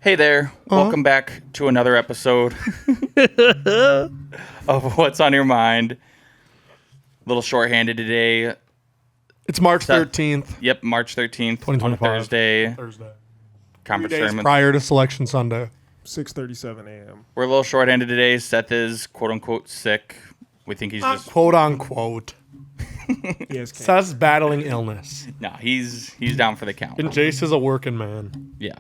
Hey there. Welcome back to another episode of What's on Your Mind. A little shorthanded today. It's March 13th. Yep, March 13th on a Thursday. Conference 3 days tournament. prior to Selection Sunday. 6:37 a.m. We're a little shorthanded today. Seth is quote-unquote sick. We think he's just... Quote unquote. Yes, Seth's battling illness. No, he's down for the count. And Jace is a working man. Yeah.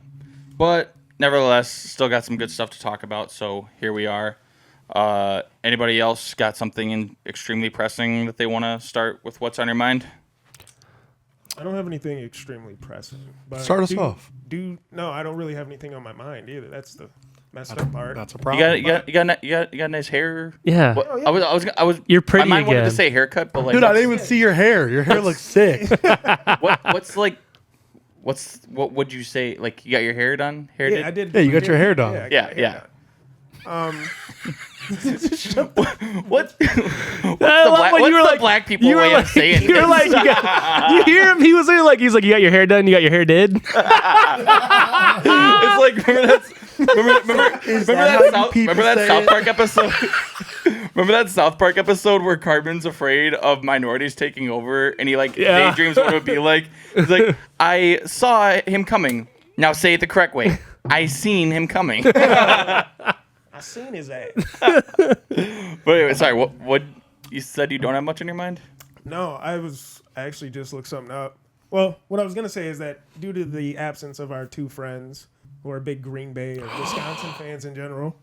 But nevertheless, still got some good stuff to talk about, so here we are. Anybody else got something extremely pressing that they want to start with What's on Your Mind? I don't have anything extremely pressing. But Start us off. No, I don't really have anything on my mind either. That's the messed up part. That's a You problem. got nice hair. Yeah. What, I was. You're pretty My mind wanted to again. say haircut, but like, Dude, I didn't even see your hair. Your hair looks sick. what would you say? Like, you got your hair done? Hair Yeah, did? I did. Yeah, you got your hair done. I got Yeah, my hair yeah. done. What's love the when you were like- black people you were way like, of saying you were this? like, you hear him? He's like, you got your hair done. You got your hair did. It's like remember that South Park episode. Remember that South Park episode where Cartman's afraid of minorities taking over, and he daydreams what it would be like. He's like, I saw him coming. Now say it the correct way. I seen him coming. I seen his ass. But anyway, sorry. What you said? You don't have much on your mind? No, I actually just looked something up. Well, what I was gonna say is that due to the absence of our two friends who are big Green Bay or Wisconsin fans in general,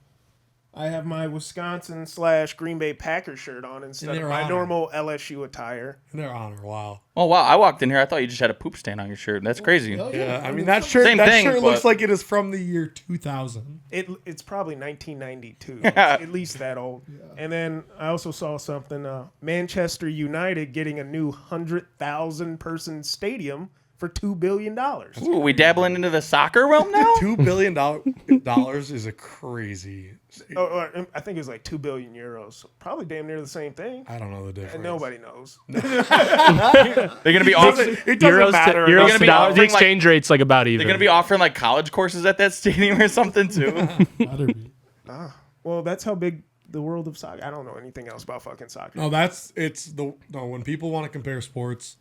I have my Wisconsin/Green Bay Packers shirt on instead of their my honor. normal LSU attire. In their honor, wow. Oh wow! I walked in here. I thought you just had a poop stain on your shirt. That's crazy. Yeah, I mean, that shirt, Same that thing, shirt but- looks like it is from the year 2000. It's probably 1992. It's at least that old. And then I also saw something. Manchester United getting a new 100,000 person stadium for $2 billion. Ooh, we dabbling into the soccer realm now? $2 billion is a crazy. Oh, I think it was like 2 billion euros. So probably damn near the same thing. I don't know the difference. And nobody knows. They're gonna be offering. It doesn't Euros matter. to, euros gonna to be dollars. The offering, like- exchange rate's like about even. They're gonna be offering like college courses at that stadium or something too. Better be. Well, that's how big the world of soccer. I don't know anything else about fucking soccer. No, when people want to compare sports,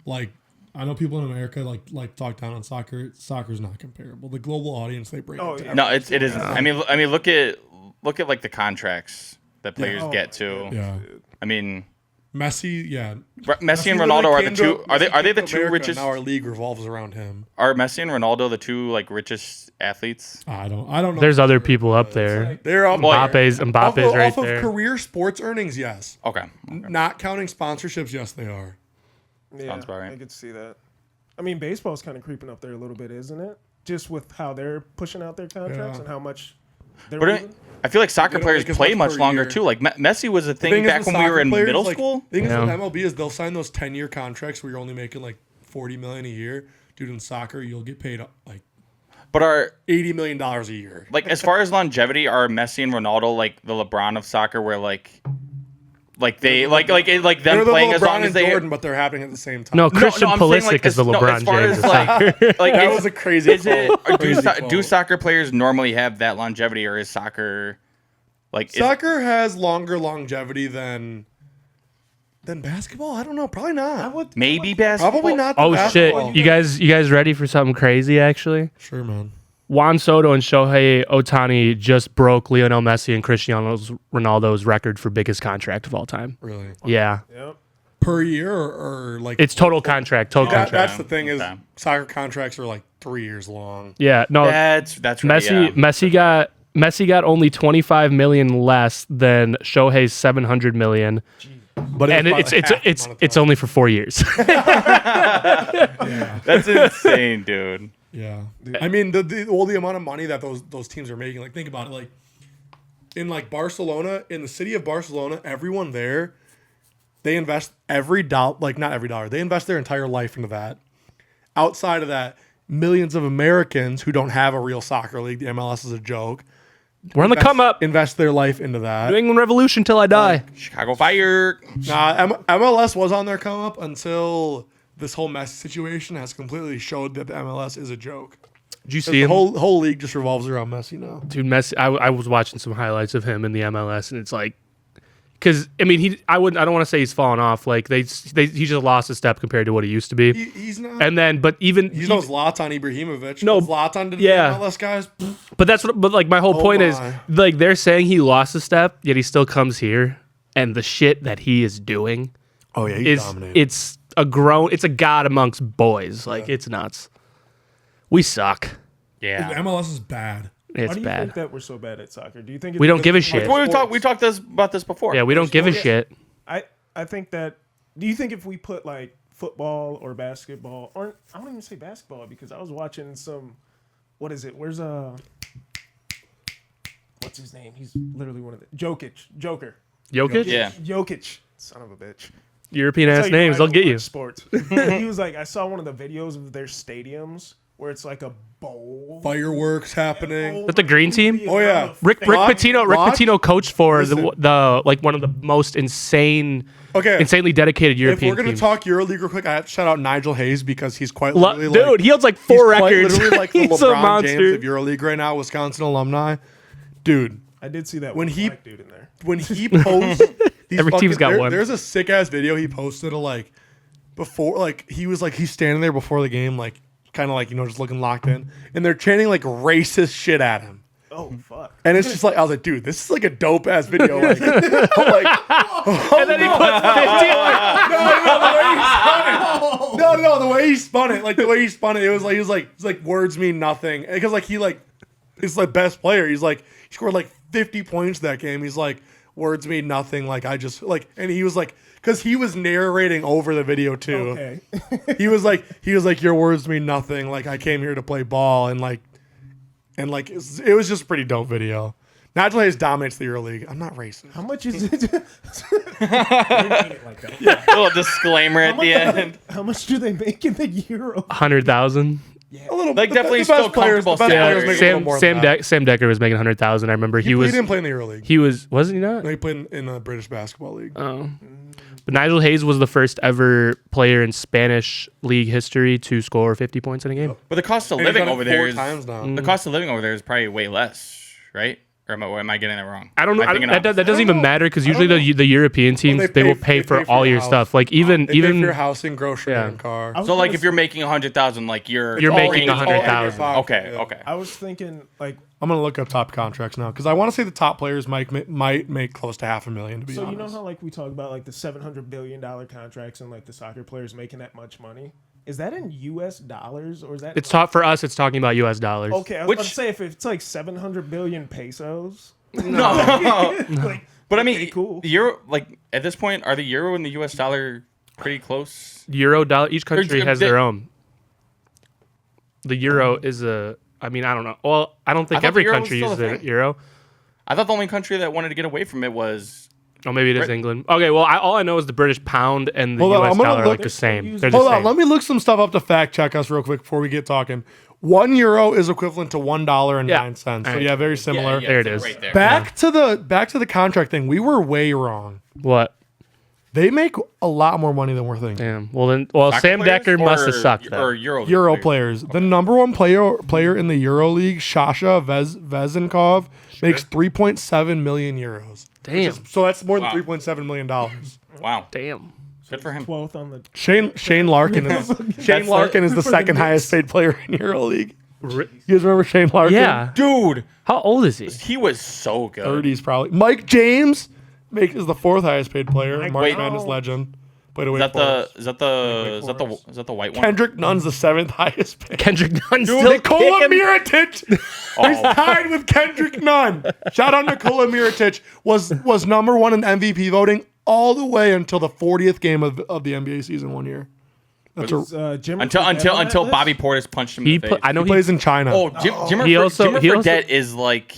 like I know people in America like talk down on soccer. Soccer's not comparable. The global audience they break Oh, it down. yeah. No, it isn't. I mean, look at like the contracts that players Oh, get too. Yeah, I mean, Messi. Yeah, Messi and literally Ronaldo are the came two. to- Are they Messi the came to two America, richest? Now our league revolves around him. Are Messi and Ronaldo the two like richest athletes? I don't know. There's other people up there. They're up Mbappe's off right of there. career sports earnings. Yes, Okay. not counting sponsorships. Yes, they are. Yeah, Sounds about right. I could see that. I mean, baseball's kind of creeping up there a little bit, isn't it? Just with how they're pushing out their contracts Yeah. and how much they're But moving. I feel like soccer They don't players make as play much much per longer year. too. Like Messi was a thing Thing is back with when we were soccer in players, middle like, school. Thing is Yeah. with MLB is they'll sign those 10-year contracts where you're only making like $40 million a year. Dude, in soccer you'll get paid like But are $80 million a year. like as far as longevity, are Messi and Ronaldo like the LeBron of soccer, where like they like them They're the playing LeBron as long as and they. Jordan, but they're happening at the same time. No, Christian I'm saying, Pulisic like, is the as LeBron far James as, of soccer. like that is- was a crazy. Is it? Or crazy do quote. soccer players normally have that longevity, or is soccer like Soccer has longer longevity than basketball? I don't know. Probably not. maybe basketball? Probably not. Oh basketball. shit! You guys ready for something crazy? Actually, Sure, man. Juan Soto and Shohei Ohtani just broke Lionel Messi and Cristiano Ronaldo's record for biggest contract of all time. Really? Yeah, Yep. Per year or like it's total contract. Total that, contract. that's the thing is Okay. soccer contracts are like 3 years long. Yeah, no. That's right. Messi got only 25 million less than Shohei's 700 million, But and about it's half the it's amount of it's time. only for 4 years. Yeah. That's insane, dude. Yeah, I mean the amount of money that those teams are making. Like think about it. Like in like Barcelona, in the city of Barcelona, everyone there, they invest every dollar. Like not every dollar. They invest their entire life into that. Outside of that, millions of Americans who don't have a real soccer league. The MLS is a joke. We're on the come up. Invest their life into that. New England Revolution till I die. Chicago Fire. Nah, MLS was on their come up until this whole Messi situation has completely showed that the MLS is a joke. Did you see The him? whole league just revolves around Messi now. Dude, Messi. I was watching some highlights of him in the MLS, and it's like, because I mean, I don't want to say he's fallen off. Like he just lost a step compared to what he used to be. He's not. And then, but even He's no Zlatan Ibrahimovic. No, Zlatan did yeah. the MLS guys. But that's what. But like my whole point is, my. like they're saying he lost a step, yet he still comes here, and the shit that he is doing Oh yeah, he's is dominating. it's a god amongst boys. Like it's nuts. We suck. Yeah. MLS is bad. Why It's do you bad. think that we're so bad at soccer? Do you think it's We don't because give a of, shit. like, We sports? talked about this before. Yeah, we don't give a shit. I think that. Do you think if we put like football or basketball, or I don't even say basketball because I was watching some. What is it? Where's what's his name? He's literally one of the Joker. Jokic? Yeah. Jokic, son of a bitch. European Tell ass you names, why I they'll don't get you. watch Sports. He was like, I saw one of the videos of their stadiums where it's like a bowl. Fireworks happening. With the green team? Oh, yeah. Rick Pitino coached for Listen. the like one of the most insanely dedicated If European we're gonna teams. talk EuroLeague real quick, I have to shout out Nigel Hayes because he's quite Dude, literally he holds like he's 4 quite records. literally like the He's a LeBron James monster. of EuroLeague right now, Wisconsin alumni. Dude, I did see that When one he- black dude in there. when he posts these Every team's got one. There's a sick ass video he posted of like before, like he's standing there before the game, like kind of like just looking locked in, and they're chanting like racist shit at him. Oh fuck! And it's just like, I was like, dude, this is like a dope ass video. Like, I'm like, And then he puts 50 no, the way he spun it, it was like, it's like words mean nothing. Because like he's like best player. He scored like 50 points that game. He's like, words mean nothing. Like I just like, and he was like, because he was narrating over the video too. Okay. He was like, your words mean nothing. Like I came here to play ball, and it was just a pretty dope video. Nigel Hayes dominates the EuroLeague. I'm not racist. How much is it? I didn't mean it like that. Yeah. Little disclaimer at the end. How much do they make in the Euro? 100,000. A little, Like, definitely the still best players, comfortable the best salary. players make a little more than that. Sam Decker was making 100,000. I remember he He was didn't play in the EuroLeague. wasn't he not? No, he played in the British Basketball League. Oh. But Nigel Hayes was the first ever player in Spanish league history to score 50 points in a game. But the cost of And he's living done it over there 4 is times now. the cost of living over there is probably way less, right? Or am I getting that wrong? I don't know. Am I thinking That off? doesn't even matter because usually the European teams they will pay for all your house. stuff. Like They pay for your even housing, grocery, Yeah. and car. I was So like gonna if you're making 100,000, like you're making all- 100,000. Okay. I was thinking like, I'm gonna look up top contracts now because I want to say the top players might make close to $500,000 to be so honest. you know how like we talk about like the $700 billion contracts and like the soccer players making that much money. Is that in U.S. dollars or is that? it's taught for us. It's talking about U.S. dollars. Okay, I was about to say if it's like 700 billion pesos. No. Like, But I mean, okay, cool. the euro, like at this point, are the euro and the U.S. dollar pretty close? Euro dollar. Each country Or- has their own. The euro is a. I mean, I don't know. Well, I don't think thought every the euro was country still uses a the thing. euro. I thought the only country that wanted to get away from it was. Oh, maybe it is England. Okay, well, all I know is the British pound and the Hold on, U.S. I'm gonna dollar are look- like the same. Use- They're the Hold same. on, let me look some stuff up to fact check us real quick before we get talking. €1 is equivalent to $1.09. So Alright. yeah, very similar. Yeah, There it it's is. Right there. Back to the contract thing. We were way wrong. What? They make a lot more money than we're thinking. Damn. Well, Soccer Sam players Decker must have or- sucked. Then. Or Euro Euro players. The number one player in the EuroLeague, Sasha Vezenkov, makes 3.7 million euros. Damn. So that's more than Wow. $3.7 million. Wow. Damn. Good for him. 12th on the. Shane Larkin is the second highest paid player in EuroLeague. You guys remember Shane Larkin? Yeah. Dude, How old is he? he was so good. 30s probably. Mike James is the 4th highest paid player. March wait. Madness legend. Played away Is that the white one? Kendrick Nunn's the 7th highest paid. Kendrick Nunn still Nikola kicking. Mirotic is Oh, tied with Kendrick Nunn. Shout out Nikola Mirotic was number 1 in MVP voting all the way until the 40th game of the NBA season one year. That's Jim until Bobby Portis punched him in the face. I know he plays in China. Oh, Jimmer He also- Fredette is like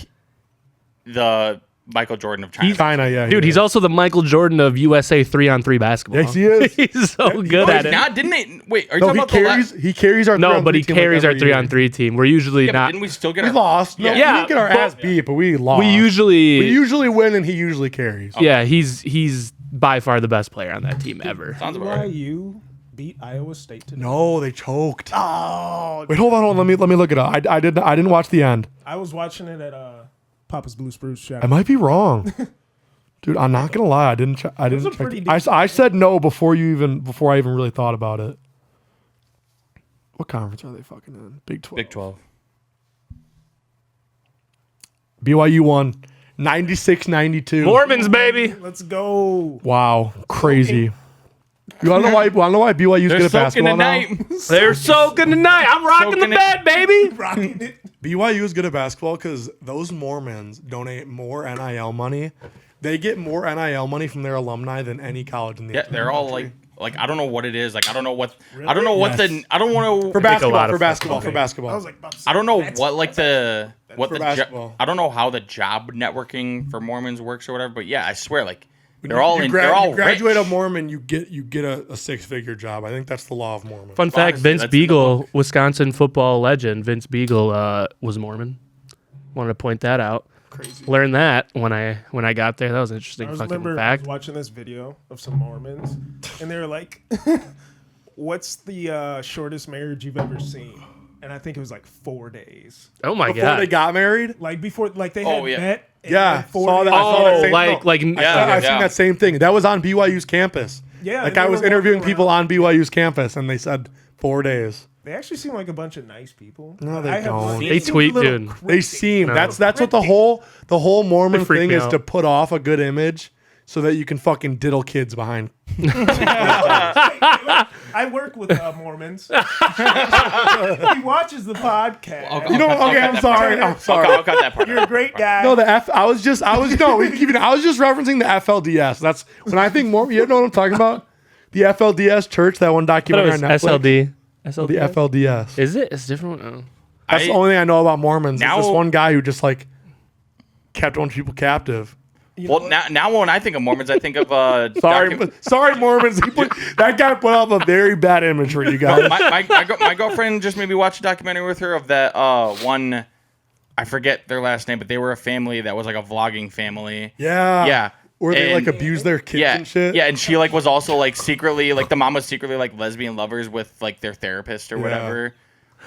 the Michael Jordan of China. China, yeah. Dude, he's also the Michael Jordan of USA 3-on-3 basketball. Yes, he is. He's so good at it. Now, didn't they? Wait, are you No, talking about he carries our No, but he 3-on-3 team like carries our every year. 3-on-3 team. We're usually Yeah, but not. didn't we still get We our lost. No, Yeah. we Yeah, didn't get our but- ass beat, but we lost. We we usually win, and he usually carries. Yeah, he's by far the best player on that team ever. Sounds about right. BYU beat Iowa State today. No, they choked. Oh, Wait, hold on. Let me look it up. I didn't watch the end. I was watching it at Papa's Blue Spruce show. I might be wrong. Dude, I'm not gonna lie. I didn't check. I didn't a check. pretty I said no before I even really thought about it. What conference are they fucking in? Big 12. Big 12. BYU won 96-92. Mormons, baby. Let's go. Wow, crazy. You wanna know why BYU's They're good at soaking basketball now? tonight. They're soaking tonight. I'm rocking the Soaking it. bed, baby. Rocking it. BYU is good at basketball because those Mormons donate more NIL money. They get more NIL money from their alumni than any college in the Yeah, entire they're all country. like I don't know what it is. Like I don't know what Really? I don't know what Yes. the I don't want for to basketball. Okay. For basketball. I was like, about to say, I don't know that's- what like the what for the basketball. I don't know how the job networking for Mormons works or whatever. But yeah, I swear like When they're all you in. They're all you graduate rich. a Mormon, you get a 6-figure job. I think that's the law of Mormon. Fun fact: Honestly, Vince that's in the Beagle, book. Wisconsin football legend, Vince Beagle was Mormon. Wanted to point that out. Crazy. Learned that when I got there. That was an interesting I was fucking remember fact. watching this video of some Mormons, and they were like, "What's the shortest marriage you've ever seen?" And I think it was like 4 days. Oh my Before they god! got married? Like before, like they Oh, had yeah. met. and Yeah, then 4 saw that- days- I saw that Oh, same- like Yeah, I've seen that same thing. That was on BYU's campus. Yeah, Like they I were was walking interviewing around. people on BYU's campus, and they said 4 days. They actually seem like a bunch of nice people. No, they I have don't. one- They seem a tweet, little dude. cryptic. They seem No. that's what the whole Mormon They freak thing me is out. to put off a good image, so that you can fucking diddle kids behind. I work with Mormons. He watches the podcast. You know, okay, I'm sorry. I'm sorry. I'll cut that part. You're a great guy. No, I was just referencing the FLDS. That's when I think more. You know what I'm talking about? The FLDS church, that one I thought documentary it on was Netflix. SLD. The FLDS. Is it? It's different. Oh. That's the only thing I know about Mormons. Now- Is this one guy who just like kept a bunch of people captive. Well, now when I think of Mormons, I think of Sorry, Mormons. That guy put up a very bad image for you guys. my girlfriend just made me watch a documentary with her of that one. I forget their last name, but they were a family that was like a vlogging family. Yeah. Yeah. Where they And- like abuse their kids Yeah, and shit. yeah, and she like was also like secretly like the mom was secretly like lesbian lovers with like their therapist or whatever.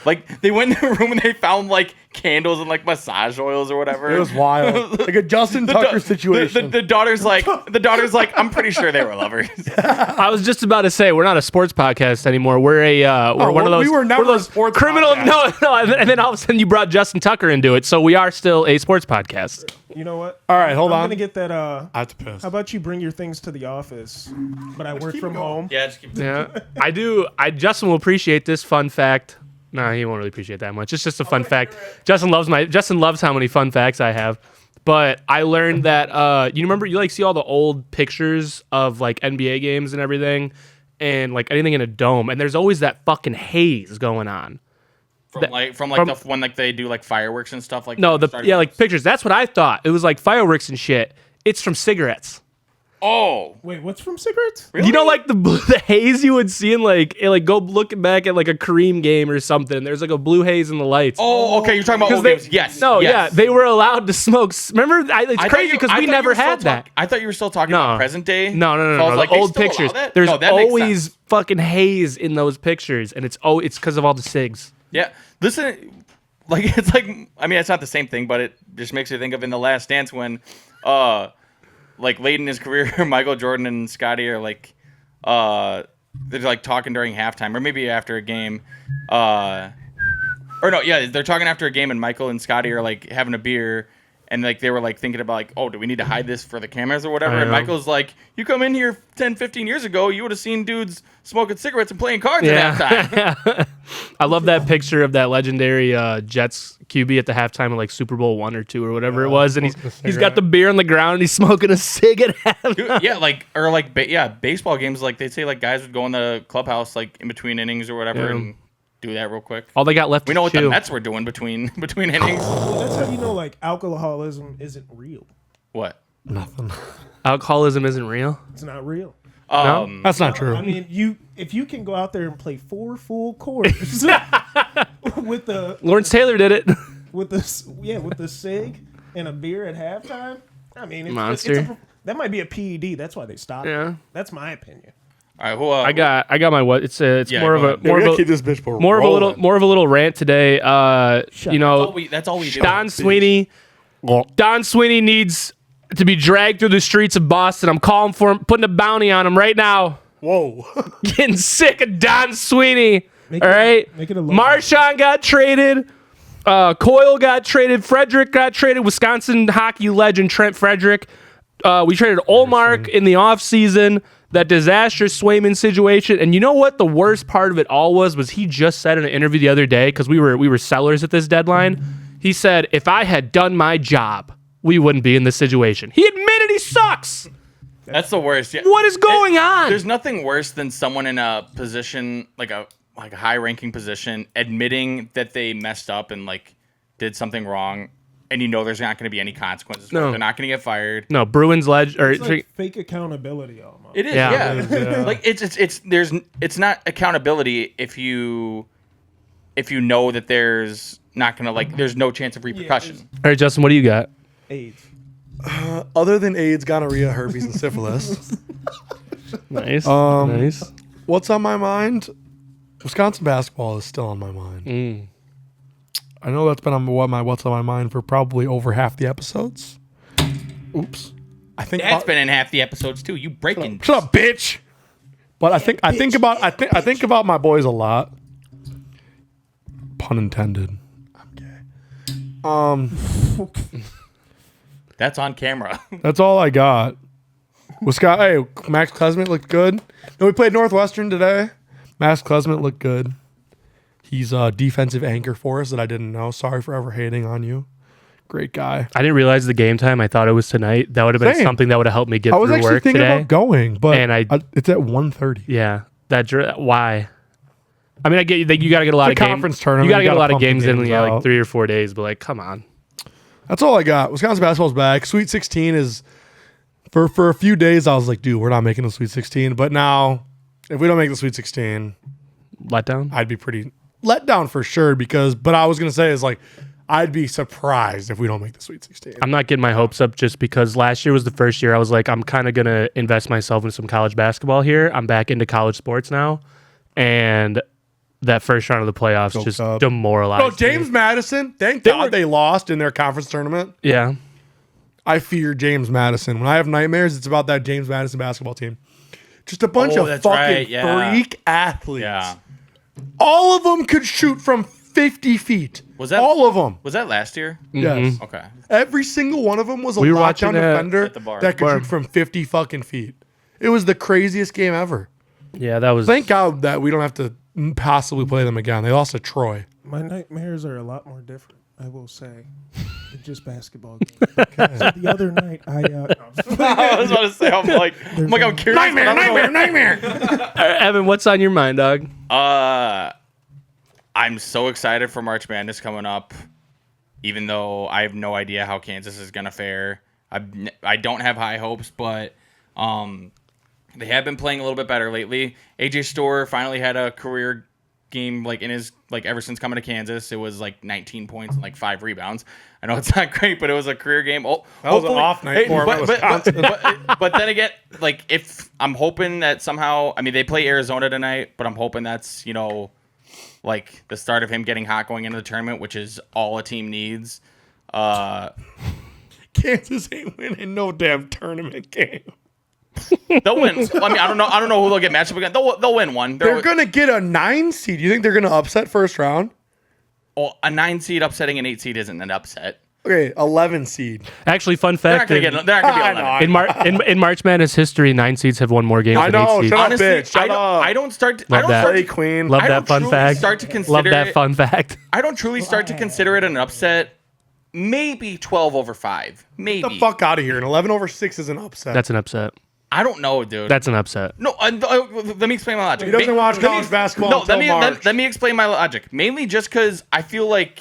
Like they went in the room and they found like candles and like massage oils or whatever. It was wild. Like a Justin Tucker situation. The daughter's like I'm pretty sure they were lovers. I was just about to say we're not a sports podcast anymore. We're we're one of those. we were never we're those a sports criminal. podcast. No, and then all of a sudden you brought Justin Tucker into it, so we are still a sports podcast. You know what? All right, hold I'm on. gonna get that. I have to piss. How about you bring your things to the office, but I work from home. Yeah, just keep Yeah, I do. Justin will appreciate this fun fact. No, he won't really appreciate that much. It's just a fun fact. Justin loves how many fun facts I have. But I learned that you remember you like see all the old pictures of like NBA games and everything, and like anything in a dome, and there's always that fucking haze going on. from when like they do like fireworks and stuff like No, starting- like pictures. That's what I thought. It was like fireworks and shit. It's from cigarettes. Oh, Wait, what's from cigarettes? You know, like the haze you would see in like go looking back at like a Kareem game or something. There's like a blue haze in the lights. oh, okay. You're talking about old they, games. Yes. No, yes. yeah, they were allowed to smoke. Remember, it's I thought crazy you- because I we thought never you were still had that. I thought you were still talking No. about present day. No, So I was the like, they old still allow pictures. that? There's No, that makes always sense. fucking haze in those pictures, and it's because of all the cigs. Yeah. Listen, like it's like I mean it's not the same thing, but it just makes you think of in The Last Dance when like late in his career Michael Jordan and Scotty are like they're like talking during halftime or maybe after a game. Or no, yeah, they're talking after a game and Michael and Scotty are like having a beer and like they were like thinking about like, oh, do we need to hide this for the cameras or whatever? I And know. Michael's like, you come in here 10, 15 years ago, you would have seen dudes smoking cigarettes and playing cards at halftime. I love that picture of that legendary Jets QB at the halftime of like Super Bowl 1 or 2 or whatever it was, and he's got the beer on the ground and he's smoking a cig at halftime. Dude, yeah, like or like baseball games. Like they say, like guys would go in the clubhouse like in between innings or whatever Yeah. and do that real quick. All they got left. We know what to the chew. Mets were doing between innings. Well, that's how you know like alcoholism isn't real. What? Nothing. Alcoholism isn't real. It's not real. That's not true. I mean, if you can go out there and play 4 full quarters with the Lawrence Taylor did it. with the cig and a beer at halftime. I mean, Monster. that might be a PED. That's why they stopped. Yeah. it. That's my opinion. All right, who, I got my what? It's Yeah, more of go a ahead. We more of gotta a keep this bitch more of a little rant today. You know, that's all we do. Don Sweeney needs to be dragged through the streets of Boston. I'm calling for him, putting a bounty on him right now. Whoa. Getting sick of Don Sweeney. Make All right, make it a low Marshawn got traded. Coyle got traded. Frederick got traded. Wisconsin hockey legend Trent Frederick. We traded Olmark in the offseason. That disastrous Swayman situation. And you know what the worst part of it all was he just said in an interview the other day, because we were sellers at this deadline. He said, if I had done my job, we wouldn't be in this situation. He admitted he sucks. That's the worst. Yeah. What is going on? There's nothing worse than someone in a position like a high-ranking position admitting that they messed up and like did something wrong, and you know there's not going to be any consequences. No. They're not going to get fired. No, Bruins It's like fake accountability almost. It is. Yeah. Yeah. Like it's not accountability if you know that there's not going to there's no chance of repercussion. All right, Justin, what do you got? AIDS. Other than AIDS, gonorrhea, herpes, and syphilis, Nice. Nice. what's on my mind? Wisconsin basketball is still on my mind. I know that's been on what's on my mind for probably over half the episodes. Oops. I think That's been in half the episodes too. You breaking. Shut up, bitch. But I think about my boys a lot. Pun intended. I'm gay. That's on camera. That's all I got. Hey, Max Klesmit looked good. No, we played Northwestern today. Max Klesmit looked good. He's a defensive anchor for us that I didn't know. Sorry for ever hating on you. Great guy. I didn't realize the game time. I thought it was tonight. That would have been Same. something that would have helped me get I was through actually work thinking today. about going, but And it's at 1:30. Yeah, why? I mean, I get you got to get a lot of games. conference tournament. You got to You get a gotta lot of pump the games in games like out. 3 or 4 days. But like, come on. That's all I got. Wisconsin basketball's back. Sweet 16 is for a few days. I was like, dude, we're not making the Sweet 16. But now, if we don't make the Sweet 16, Letdown. I'd be pretty let down for sure. But I was gonna say is like, I'd be surprised if we don't make the Sweet 16. I'm not getting my hopes up just because last year was the first year I was like, I'm kind of going to invest myself in some college basketball here. I'm back into college sports now. And that first round of the playoffs just demoralized Oh, James Madison. Thank God they lost in their conference tournament. me. Yeah. I fear James Madison. When I have nightmares, it's about that James Madison basketball team. Just a bunch of that's fucking right, yeah. freak athletes. Yeah. All of them could shoot from 50 feet. Was that all of them? Was that last year? Yes. Okay. Every single one of them was a We were lockdown watching that defender at the bar. that could shoot from 50 fucking feet. It was the craziest game ever. Yeah, that was. Thank God that we don't have to possibly play them again. They lost to Troy. My nightmares are a lot more different, I will say, than just basketball games. So the other night, I was about to say, I'm curious. Nightmare. Evan, what's on your mind, dog? I'm so excited for March Madness coming up, even though I have no idea how Kansas is gonna fare. I don't have high hopes, but they have been playing a little bit better lately. AJ Storr finally had a career game in his ever since coming to Kansas. It was 19 points and 5 rebounds. I know it's not great, but it was a career game. Oh, That was an off night for him at Wisconsin. but then again, if I'm hoping that somehow, I mean, they play Arizona tonight, but I'm hoping that's the start of him getting hot going into the tournament, which is all a team needs. Kansas ain't winning no damn tournament game. They'll win. I mean, I don't know who they'll get matched up against. They'll win one. They're gonna get a 9 seed. You think they're gonna upset first round? Well, a 9 seed upsetting an 8 seed isn't an upset. Okay, 11 seed. Actually, fun They're not fact. gonna get. They're not gonna be 11. In March Madness history, 9 seeds have won more games I than 8 know. seeds. Shut up, Honestly, bitch. Shut up. I don't start. Love I don't that. start Play to, queen. Love I that don't fun truly fact. start to consider Love that it- fun fact. I don't truly start to consider it an upset. Maybe 12/5. Maybe. Get the fuck out of here. An 11/6 is an upset. That's an upset. I don't know, dude. That's an upset. No, let me explain my logic. He doesn't watch college basketball No, until March. let me explain my logic. Mainly just because I feel like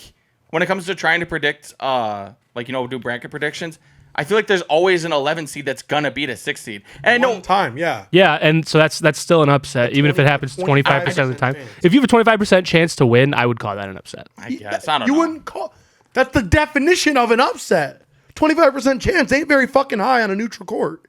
when it comes to trying to predict, do bracket predictions, I feel like there's always an 11 seed that's gonna beat a 6 seed. And I know One time, yeah. Yeah, and so that's still an upset, even if it happens 25% of the time. chance. If you have a 25% chance to win, I would call that an upset. I guess I don't You know. wouldn't call. That's the definition of an upset. 25% chance ain't very fucking high on a neutral court.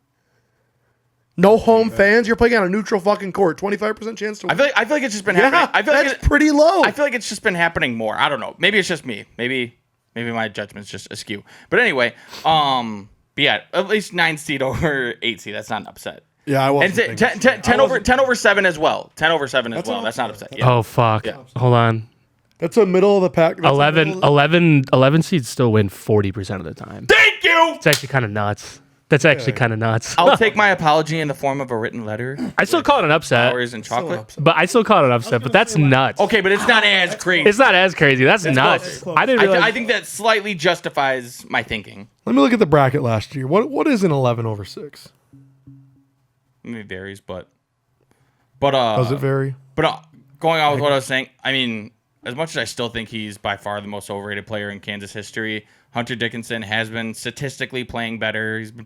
No home fans. You're playing on a neutral fucking court. 25% chance to win. I feel like it's just been happening. I feel like that's pretty low. I feel like it's just been happening more. I don't know. Maybe it's just me. Maybe my judgment's just askew. But anyway, but yeah, at least 9 seed over 8 seed. That's not an upset. Yeah, I wasn't. And 10 over 7 as well. 10 over 7 as well. That's not upset. Yeah. Oh fuck! Yeah. Hold on. That's a middle of the pack. 11 seeds still win 40% of the time. Thank you. It's actually kind of nuts. That's actually kind of nuts. I'll take my apology in the form of a written letter. I still call it an upset. Flowers and chocolate. But I still call it an upset. But that's nuts. Okay, but it's not as crazy. It's not as crazy. That's nuts. close. I didn't realize. I think that slightly justifies my thinking. Let me look at the bracket last year. What is an 11 over 6? It varies, but Does it vary? But going on with what I was saying, I mean, as much as I still think he's by far the most overrated player in Kansas history, Hunter Dickinson has been statistically playing better. He's been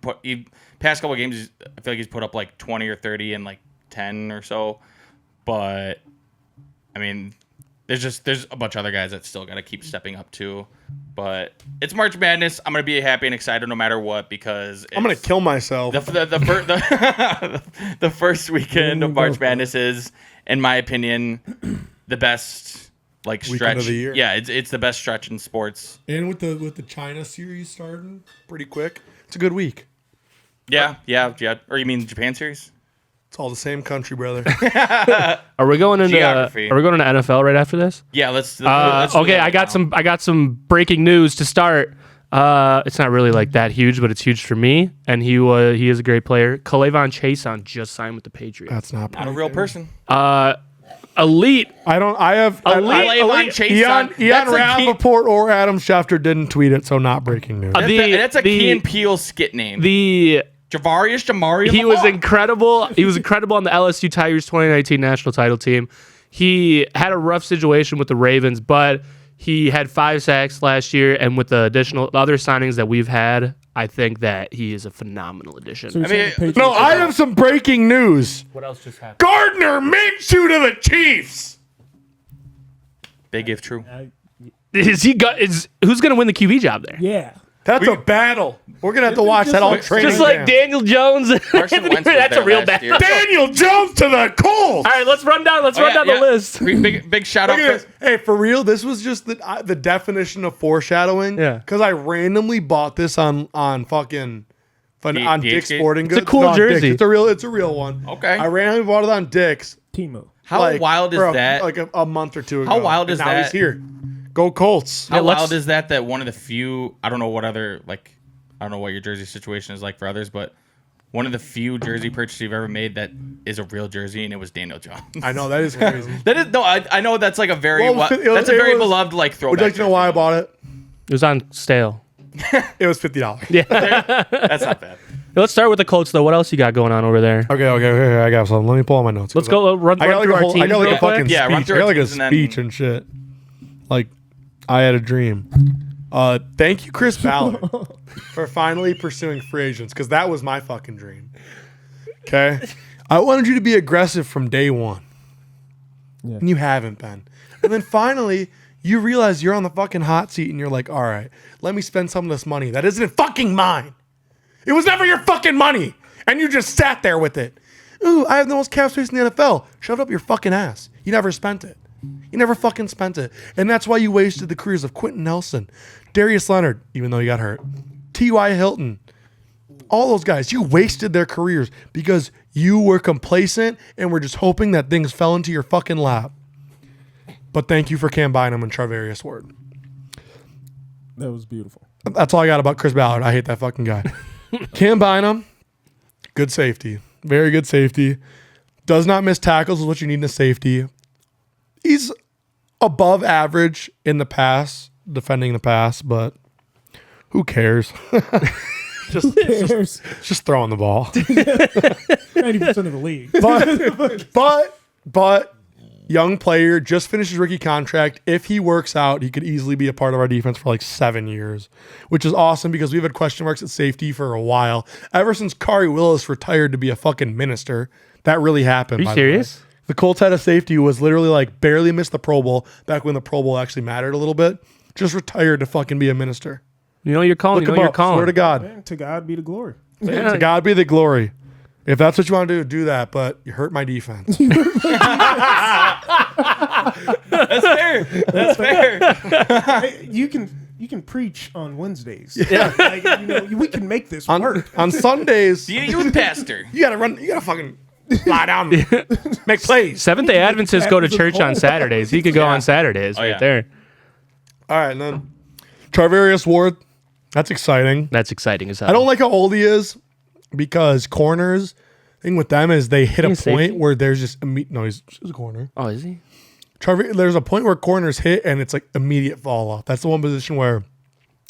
past couple of games. I feel like he's put up like 20 or 30 and like 10 or so. But I mean, there's a bunch of other guys that still got to keep stepping up too. But it's March Madness. I'm gonna be happy and excited no matter what because I'm gonna kill myself. The first weekend of March Madness is, in my opinion, the best like Weekend stretch of the year. Yeah, it's the best stretch in sports. And with the China series starting pretty quick, it's a good week. Yeah. Or you mean Japan series? It's all the same country, brother. Are we going into Geography. Are we going into NFL right after this? Yeah, let's do Okay, that I got now. some breaking news to start. It's not really like that huge, but it's huge for me. And he is a great player. K'Lavon Chaisson just signed with the Patriots. That's not Not a real person. Elite. K'Lavon Chaisson. Ian That's a key- Rappaport or Adam Schefter didn't tweet it, so not breaking news. That's a Key and Peele skit name. Jamari. He was incredible. He was incredible on the LSU Tigers 2019 national title team. He had a rough situation with the Ravens, but he had 5 sacks last year, and with the other signings that we've had, I think that he is a phenomenal addition. So I have some breaking news. What else just happened? Gardner Minshew to the Chiefs. Big if true. Who's going to win the QB job there? Yeah. That's a battle. We're gonna have to watch that all training. Just like camp. Daniel Jones. Carson Wentz was That's there a real last bad. year. Daniel Jones to the Colts. All right, let's run down. Let's run down the list. Big shout out. Look at this. Hey, for real, this was just the definition of foreshadowing. Yeah. Because I randomly bought this on Dick's DHgate? Sporting Goods. It's a cool No, on jersey. Dick's. It's a real one. Okay. I randomly bought it on Dick's. Timu. How wild is that? Like a month or two ago. How wild is and now that? he's here. Go Colts. How let's- wild is that one of the few, I don't know what your jersey situation is like for others, but one of the few jersey purchases you've ever made that is a real jersey, and it was Daniel Jones. I know, that is crazy. I know that's like a very Well, it was- that's a very it was- beloved like throwback. Would you like to know why I bought it? It was on stale. It was $50. Yeah. That's not bad. Let's start with the Colts, though. What else you got going on over there? Okay. I got something. Let me pull out my notes. Let's go run I got through like our teams. I got like real a fucking quick. Yeah, run speech. through I got our like a teams and then- speech and shit. Like, I had a dream. Thank you, Chris Ballard, for finally pursuing free agents, because that was my fucking dream. Okay? I wanted you to be aggressive from day one. Yeah. And you haven't been. And then finally, you realize you're on the fucking hot seat and you're like, all right, let me spend some of this money that isn't fucking mine. It was never your fucking money. And you just sat there with it. Ooh, I have the most cap space in the NFL. Shove it up your fucking ass. You never spent it. You never fucking spent it. And that's why you wasted the careers of Quentin Nelson, Darius Leonard, even though he got hurt, T.Y. Hilton, all those guys. You wasted their careers because you were complacent and were just hoping that things fell into your fucking lap. But thank you for Cam Bynum and Travarius Ward. That was beautiful. That's all I got about Chris Ballard. I hate that fucking guy. Cam Bynum, good safety. Very good safety. Does not miss tackles is what you need in a safety. He's above average in the pass, defending the pass, but who cares? just throwing the ball. 90% of the league. But young player, just finished his rookie contract. If he works out, he could easily be a part of our defense for like 7 years, which is awesome because we've had question marks at safety for a while. Ever since Kari Willis retired to be a fucking minister. That really happened. Are you serious? The Colts had a safety who was literally like barely missed the Pro Bowl back when the Pro Bowl actually mattered a little bit. Just retired to fucking be a minister. You know you're calling. Look You know him you're up. calling. Swear to God. Man, to God be the glory. To God be the glory. If that's what you want to do that. But you hurt my defense. That's fair. That's fair. Hey, you can preach on Wednesdays. Yeah, like, we can make this work. On Sundays, Be a youth pastor. you gotta run. You gotta fucking lie down, and make plays. Seventh-day Adventists go to church on Saturdays. He could go on Saturdays right there. All right, and then Charvarius Ward. That's exciting. That's exciting as hell. I don't like how old he is because corners. Thing with them is they hit a He's point safety? where there's just no. He's a corner. Oh, is he? There's a point where corners hit and it's like immediate fall off. That's the one position where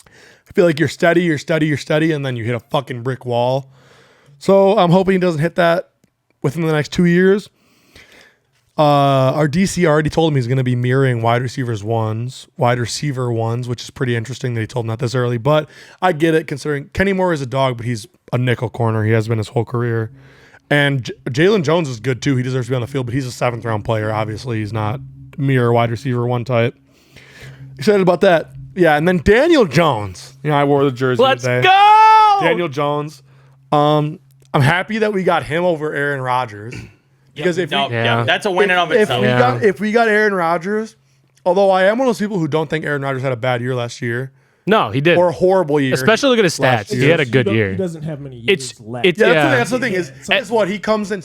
I feel like you're steady, and then you hit a fucking brick wall. So I'm hoping he doesn't hit that within the next 2 years. Our DC already told him he's going to be mirroring wide receiver ones, which is pretty interesting that he told him that this early. But I get it considering Kenny Moore is a dog, but he's a nickel corner. He has been his whole career. And Jalen Jones is good too. He deserves to be on the field, but he's a 7th round player. Obviously, he's not mirror wide receiver 1 type. Excited about that. Yeah, and then Daniel Jones. I wore the jersey Let's today. go! Daniel Jones. I'm happy that we got him over Aaron Rodgers. Because That's a win in of itself. if we got Aaron Rodgers, although I am one of those people who don't think Aaron Rodgers had a bad year last year No, he did. or a horrible year. Especially look at his last stats. year. He had a good year. He doesn't have many years left. That's the thing is guess what? He comes in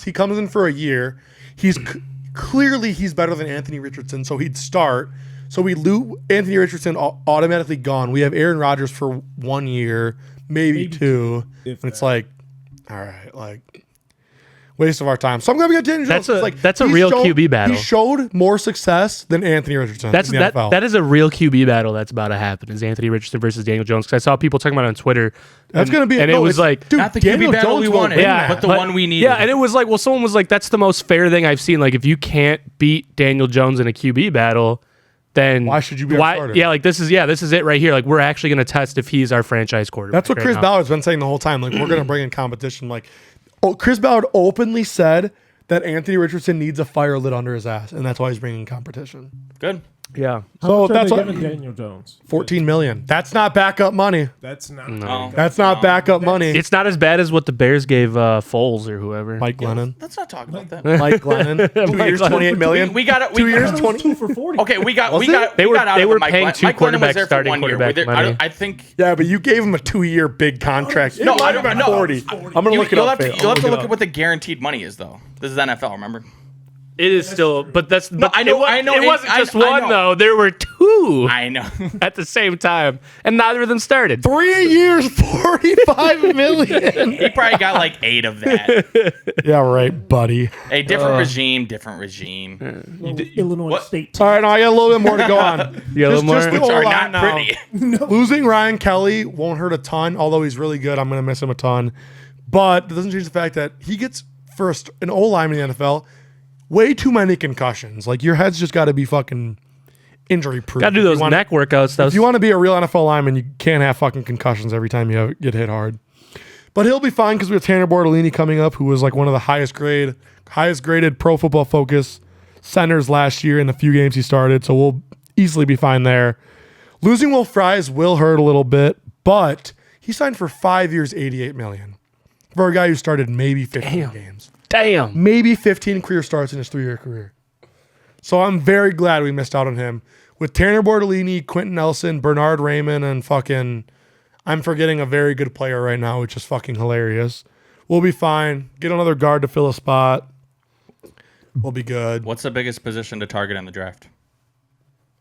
for a year. He's clearly he's better than Anthony Richardson, so he'd start. So we lose Anthony Richardson automatically gone. We have Aaron Rodgers for 1 year, maybe 2. And it's like, all right, like waste of our time. So I'm going to get Daniel Jones. That's a real QB battle. He showed more success than Anthony Richardson in the NFL. That is a real QB battle that's about to happen. Is Anthony Richardson versus Daniel Jones? Because I saw people talking about it on Twitter. That's going to be, and it was like, dude, not the Daniel QB battle Jones we wanted, but the one we needed. Yeah, and it was like, well, someone was like, that's the most fair thing I've seen. Like, if you can't beat Daniel Jones in a QB battle, then why should you be our starter? Yeah, like this is it right here. Like, we're actually going to test if he's our franchise quarterback. That's what Chris Ballard's been saying the whole time. Like, we're going to bring in competition. Like, Chris Ballard openly said that Anthony Richardson needs a fire lit under his ass, and that's why he's bringing competition. Good. Yeah. So that's what Daniel Jones. $14 million. That's not backup money. That's not. No. That's not backup money. It's not as bad as what the Bears gave Foles or whoever. Mike Glennon. Let's not talk about that. Mike Glennon. 2 years, $28 million. We got it. 2 years, 20. 2 for 40. Okay, we got They were out of it, Mike paying Glenn. 2 Mike Glennon was quarterbacks there for starting 1 year. quarterback money. I think. Yeah, but you gave him a 2-year big contract. No, It might have been 40. I'm going to look it You'll up. have to look at what the guaranteed money is, though. This is NFL, remember? It is still, but that's. But I know. It wasn't just I one know. though. There were 2 I know. at the same time, and neither of them started. 3 years, $45 million. He probably got like 8 of that. Yeah, right, buddy. A different regime. Illinois State. All right, now I got a little bit more to go on. You got a little more? the Which are O-line not now. pretty. Losing Ryan Kelly won't hurt a ton, although he's really good. I'm going to miss him a ton. But it doesn't change the fact that he gets, first, an O-lineman in the NFL, way too many concussions. Like, your head's just got to be fucking injury proof. Got to do those neck workouts. If you want to be a real NFL lineman, you can't have fucking concussions every time you get hit hard. But he'll be fine because we have Tanner Bortolini coming up, who was like one of the highest graded Pro Football Focus centers last year in the few games he started. So we'll easily be fine there. Losing Will Fries will hurt a little bit, but he signed for 5 years, $88 million for a guy who started maybe 15 games. Damn. Maybe 15 career starts in his 3-year career. So I'm very glad we missed out on him. With Tanner Bortolini, Quentin Nelson, Bernard Raymond, and fucking, I'm forgetting a very good player right now, which is fucking hilarious. We'll be fine. Get another guard to fill a spot. We'll be good. What's the biggest position to target in the draft?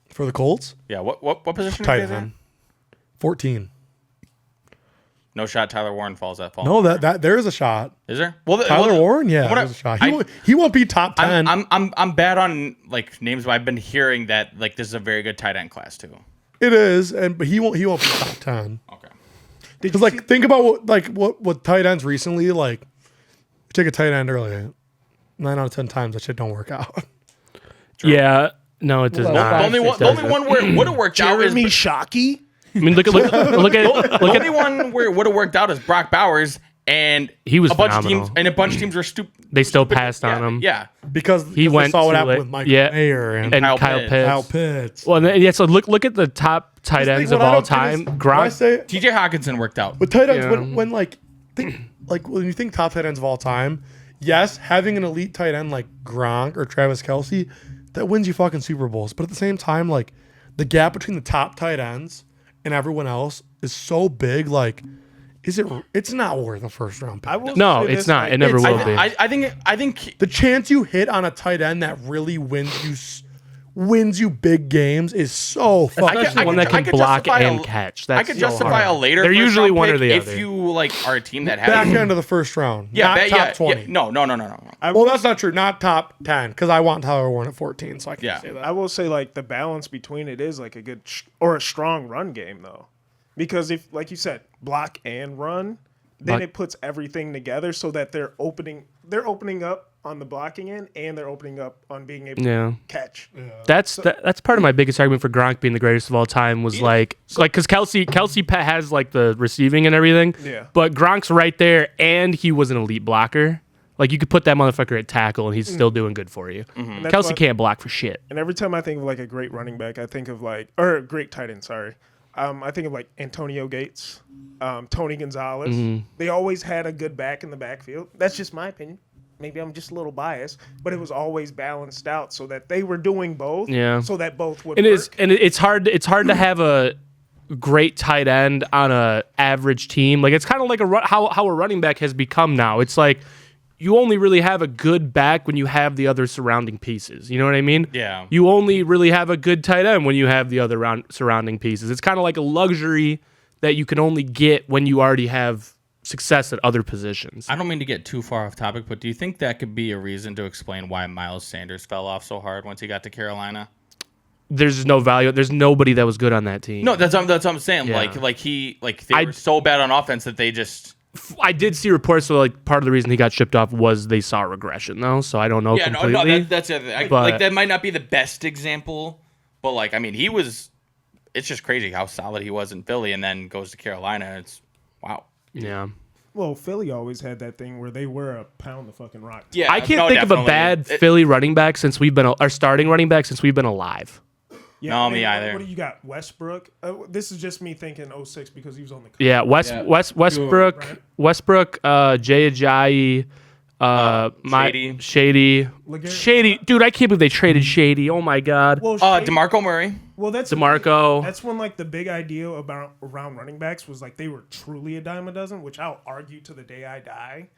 For the Colts? Yeah, what position? Tight are you guys end. in? 14. No shot. Tyler Warren falls that fall. No, that there is a shot. Is there? Well, Tyler Warren, yeah, what there's a shot. He won't be top 10. I'm bad on like names, but I've been hearing that like this is a very good tight end class too. It is, but he won't be top 10. Okay. Because like think about what tight ends recently like. You take a tight end early, 9 out of 10 times that shit don't work out. Yeah. No, it does not. The only one where it would have worked out is Jeremy Shockey. I mean, look at the only one where it would have worked out is Brock Bowers, and he was a bunch phenomenal. of teams and a bunch of teams were stupid. They still passed on him. Yeah, because he went. they saw what too happened late. with Michael Yeah. Mayer and Kyle Pitts. Pitts. Kyle Pitts. Well, yeah. So look at the top tight ends of all time. I Gronk. say T.J. Hawkinson worked out. with tight ends Yeah. when like like when you think top tight ends of all time, yes, having an elite tight end like Gronk or Travis Kelce, that wins you fucking Super Bowls. But at the same time, like the gap between the top tight ends and everyone else is so big. Like, it's not worth a first round pick. No, it's not. It never will be. I think The chance you hit on a tight end that really wins you big games is so fucking. Especially one that can block and catch. That's I could so justify hard. a later. They're first usually round one pick or the if other. you like are a team that has back end of the first round. Not top 20. No. Well, that's not true. Not top 10 because I want Tyler Warren at 14, so I can't say that. I will say like the balance between it is like a good or a strong run game though, because if like you said block and run, then it puts everything together so that they're opening up on the blocking end and they're opening up on being able to catch. Yeah. That's part of my biggest argument for Gronk being the greatest of all time was like because Kelsey has like the receiving and everything. Yeah. But Gronk's right there and he was an elite blocker. Like you could put that motherfucker at tackle and he's still doing good for you. Mm-hmm. Kelsey can't block for shit. And every time I think of like a great running back, I think of or a great tight end, sorry. I think of like Antonio Gates, Tony Gonzalez. Mm-hmm. They always had a good back in the backfield. That's just my opinion. Maybe I'm just a little biased, but it was always balanced out so that they were doing both. Yeah. So that both would It work. is, and it's hard to have a great tight end on a average team. Like it's kind of like how a running back has become now. It's like you only really have a good back when you have the other surrounding pieces. You know what I mean? Yeah. You only really have a good tight end when you have the other surrounding pieces. It's kind of like a luxury that you can only get when you already have success at other positions. I don't mean to get too far off topic, but do you think that could be a reason to explain why Miles Sanders fell off so hard once he got to Carolina? There's no value. There's nobody that was good on that team. No, that's what I'm saying. Yeah. They were so bad on offense that they just. I did see reports so like part of the reason he got shipped off was they saw regression though, so I don't know completely. No, that's the other thing. Like that might not be the best example, but like I mean he was. It's just crazy how solid he was in Philly, and then goes to Carolina. It's wow. Yeah. Well, Philly always had that thing where they were a pound the fucking rock. Yeah, I can't think of a bad Philly running back since we've been our starting running back since we've been alive. Yeah, no, me either. What do you got? Westbrook? This is just me thinking 06 because he was on the. Yeah, Westbrook, Jay Ajayi, Shady. Dude, I can't believe they traded Shady. Oh my god. Well, DeMarco Murray. Well, that's DeMarco. That's when like the big idea around running backs was like they were truly a dime a dozen, which I'll argue to the day I die.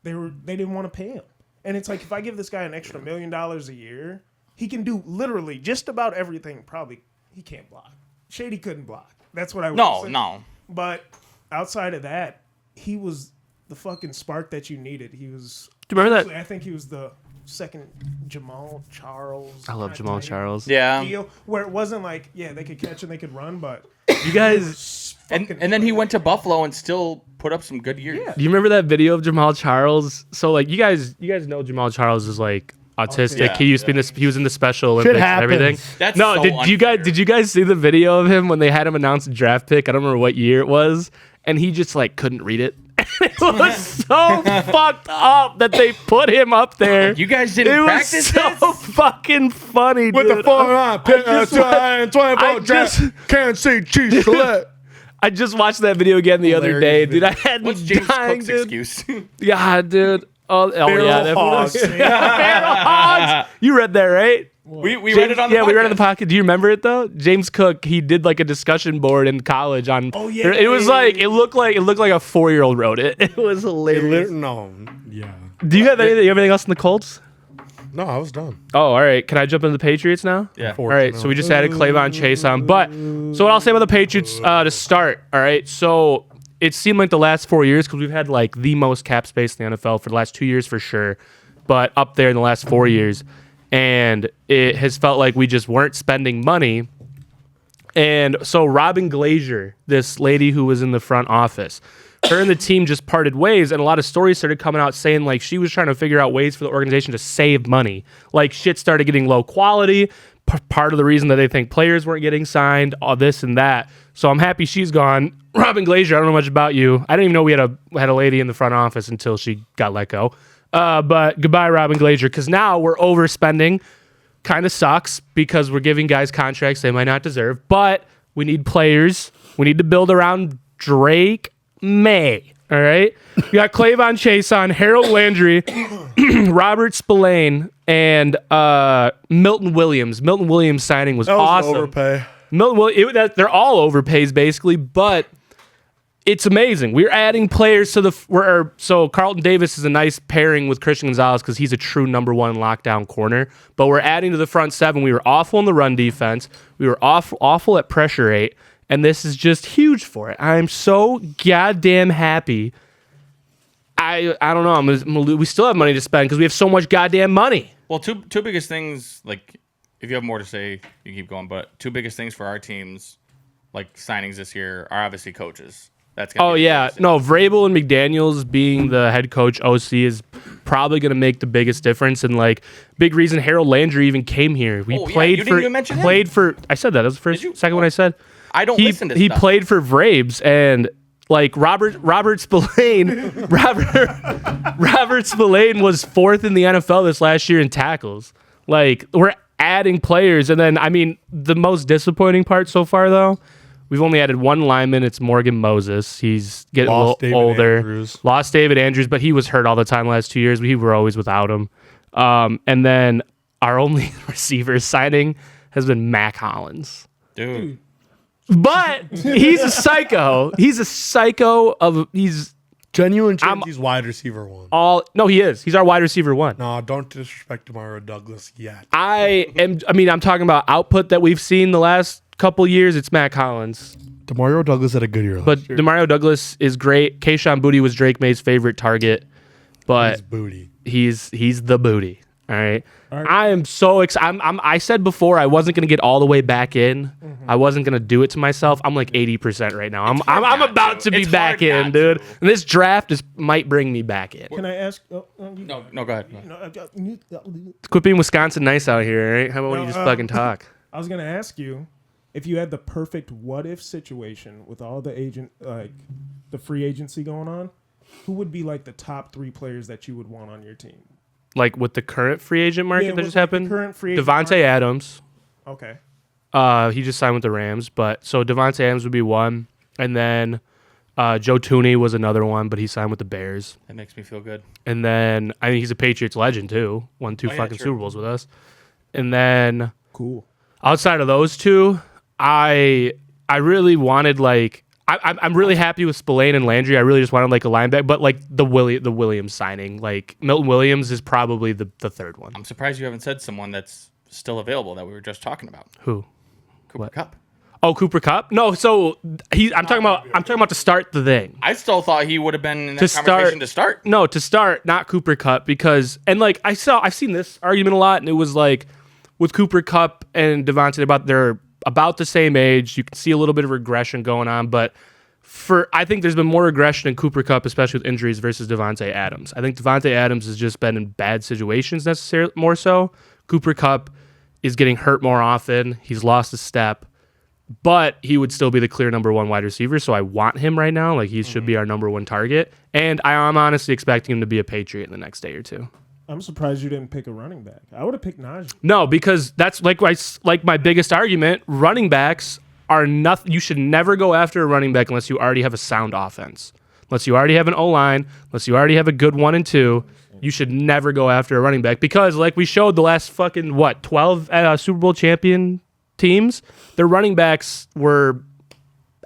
They didn't want to pay him, and it's like if I give this guy an extra $1 million a year, he can do literally just about everything. Probably he can't block. Shady couldn't block. That's what I would say. No. But outside of that, he was the fucking spark that you needed. He was. Do you remember that? I think he was the second Jamal Charles. I love Jamal Charles. Yeah. Deal, where it wasn't like they could catch and they could run, but You guys. And then he went to Buffalo and still put up some good years. Yeah. Do you remember that video of Jamal Charles? So like you guys know Jamal Charles is like autistic. Yeah, he used to be he was in the Special Olympics and everything. That's no, so did you guys see the video of him when they had him announce a draft pick? I don't remember what year it was, and he just like couldn't read it. It was so fucked up that they put him up there. You guys didn't practice this? It was so fucking funny, With dude. the 24 draft, can't see cheese select. I just watched that video again the other day, dude. I had me What's James dying, Cook's dude. excuse? Yeah, dude. Oh yeah, Hogs. Feral Hogs. You read that, right? We read it on the podcast. we read it on the podcast. Do you remember it though? James Cook, he did like a discussion board in college on. Oh, yeah. It was like it looked like a 4-year-old wrote it. It was hilarious. Yeah. Do you have anything else in the Colts? No, I was done. Oh, all right. Can I jump into the Patriots now? Yeah. All right. So we just added Clavon Chase on, but so what I'll say about the Patriots to start. All right. So it seemed like the last 4 years because we've had like the most cap space in the NFL for the last 2 years for sure, but up there in the last 4 years. And it has felt like we just weren't spending money. And so Robin Glazier, this lady who was in the front office, her and the team just parted ways, and a lot of stories started coming out saying like she was trying to figure out ways for the organization to save money. Like shit started getting low quality. Part of the reason that they think players weren't getting signed, all this and that. So I'm happy she's gone. Robin Glazier, I don't know much about you. I didn't even know we had a lady in the front office until she got let go. But goodbye, Robin Glazier, because now we're overspending. Kind of sucks because we're giving guys contracts they might not deserve. But we need players. We need to build around Drake May. All right. You got Clavon Chason, Harold Landry, Robert Spillane, and Milton Williams. Milton Williams signing was That was awesome. an overpay. They're all overpays basically, but it's amazing. We're adding players to so Carlton Davis is a nice pairing with Christian Gonzalez because he's a true number one lockdown corner. But we're adding to the front seven. We were awful in the run defense. We were awful at pressure rate, and this is just huge for it. I'm so goddamn happy. I don't know. We still have money to spend because we have so much goddamn money. Well, two biggest things, like, if you have more to say, you keep going, but two biggest things for our teams, like signings this year, are obviously coaches. That's gonna be the biggest thing. No, Vrabel and McDaniels being the head coach OC is probably going to make the biggest difference. And like big reason Harold Landry even came here. You didn't even mention him. I said that. That was the second one I said. I don't listen to He stuff. played for Vrabes and like Robert Spillane. Robert Spillane was fourth in the NFL this last year in tackles. Like we're adding players, and then I mean the most disappointing part so far though. We've only added one lineman. It's Morgan Moses. He's getting a little older. Lost David Andrews, but he was hurt all the time last 2 years. We were always without him. And then our only receiver signing has been Mac Hollins. Dude. But he's a psycho. He's a psycho he's Genuine chance he's wide receiver one. No, he is. He's our wide receiver one. No, don't disrespect Demario Douglas yet. I'm talking about output that we've seen the last couple years. It's Mac Hollins. Demario Douglas had a good year But last year. Demario Douglas is great. Kayshon Boutte was Drake May's favorite target. But He's booty. he's the booty. All right. I am so excited. I said before I wasn't gonna get all the way back in. I wasn't gonna do it to myself. I'm like 80% right now. I'm about to be back in, dude. And this draft might bring me back in. Can I ask? No, go ahead. Quit being Wisconsin nice out here, all right? How about when you just fucking talk? I was gonna ask you if you had the perfect what if situation with all the the free agency going on. Who would be like the top 3 players that you would want on your team? Like with the current free agent market that with, just like, happened? the current free agent Devontae market. Adams. Okay. He just signed with the Rams. But so Devontae Adams would be one. And then Joe Tooney was another one, but he signed with the Bears. That makes me feel good. And then I think he's a Patriots legend too. Won 2 fucking Super Bowls with us. And then Cool. outside of those two, I really wanted like I'm really happy with Spillane and Landry. I really just wanted like a linebacker, but like the Williams signing, like Milton Williams is probably the third one. I'm surprised you haven't said someone that's still available that we were just talking about. Who? Cooper Kupp. Oh, Cooper Kupp? No, so I'm talking about to start the thing. I still thought he would have been in that conversation to start. No, to start, not Cooper Kupp, because and like I've seen this argument a lot, and it was like with Cooper Kupp and Devontae they're about the same age. You can see a little bit of regression going on, but I think there's been more regression in Cooper Kupp, especially with injuries, versus Devontae Adams. I think Devontae Adams has just been in bad situations necessarily more so. Cooper Kupp is getting hurt more often. He's lost a step, but he would still be the clear number one wide receiver. So I want him right now. Like he should be our number one target. And I'm honestly expecting him to be a Patriot in the next day or two. I'm surprised you didn't pick a running back. I would have picked Najee. No, because that's like my biggest argument. Running backs are nothing. You should never go after a running back unless you already have a sound offense. Unless you already have an O-line, unless you already have a good 1 and 2, you should never go after a running back because like we showed the last fucking 12 Super Bowl champion teams, their running backs were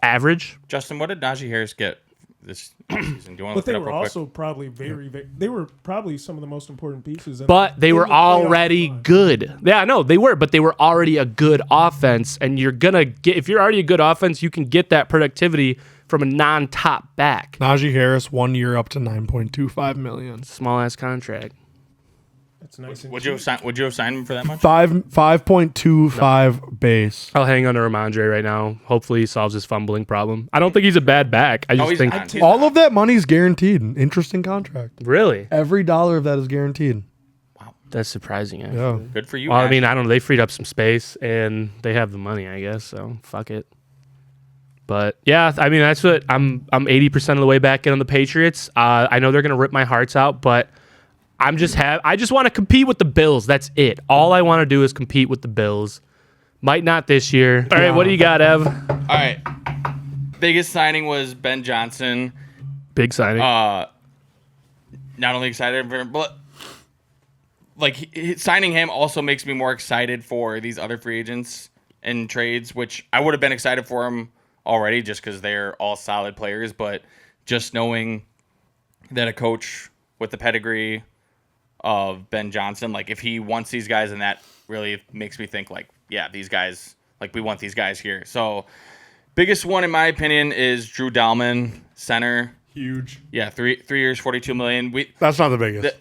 average. Justin, what did Najee Harris get this season? Do you want to But look they it up were real also probably they were probably some of the most important pieces. But they were in the already playoff run. good. Yeah, no, they were, but they were already a good offense. And you're going to get, if you're already a good offense, you can get that productivity from a non-top back. Najee Harris 1 year up to $9.25 million. Small ass contract. That's nice. Would you have signed him for that much? 5.25 base. I'll hang on to Ramondre right now. Hopefully he solves his fumbling problem. I don't think he's a bad back. I just he's think not. All of that money is guaranteed. An interesting contract. really Every dollar of that is guaranteed. that's surprising. Actually. Yeah. Good for you. Well, I Ash. mean, I don't know. They freed up some space and they have the money, I guess. So fuck it. But yeah, I mean, that's what I'm 80% of the way back in on the Patriots. I know they're gonna rip my hearts out, but I just want to compete with the Bills. That's it. All I want to do is compete with the Bills. Might not this year. All right, what do you got, Ev? All right. Biggest signing was Ben Johnson. Big signing. Not only excited for him, but like signing him also makes me more excited for these other free agents and trades, which I would have been excited for him already just because they're all solid players. But just knowing that a coach with the pedigree of Ben Johnson, like if he wants these guys, and that really makes me think like, yeah, these guys, like we want these guys here. So biggest one in my opinion is Drew Dalman, center. Huge. Yeah, 3 years, $42 million. That's not the biggest.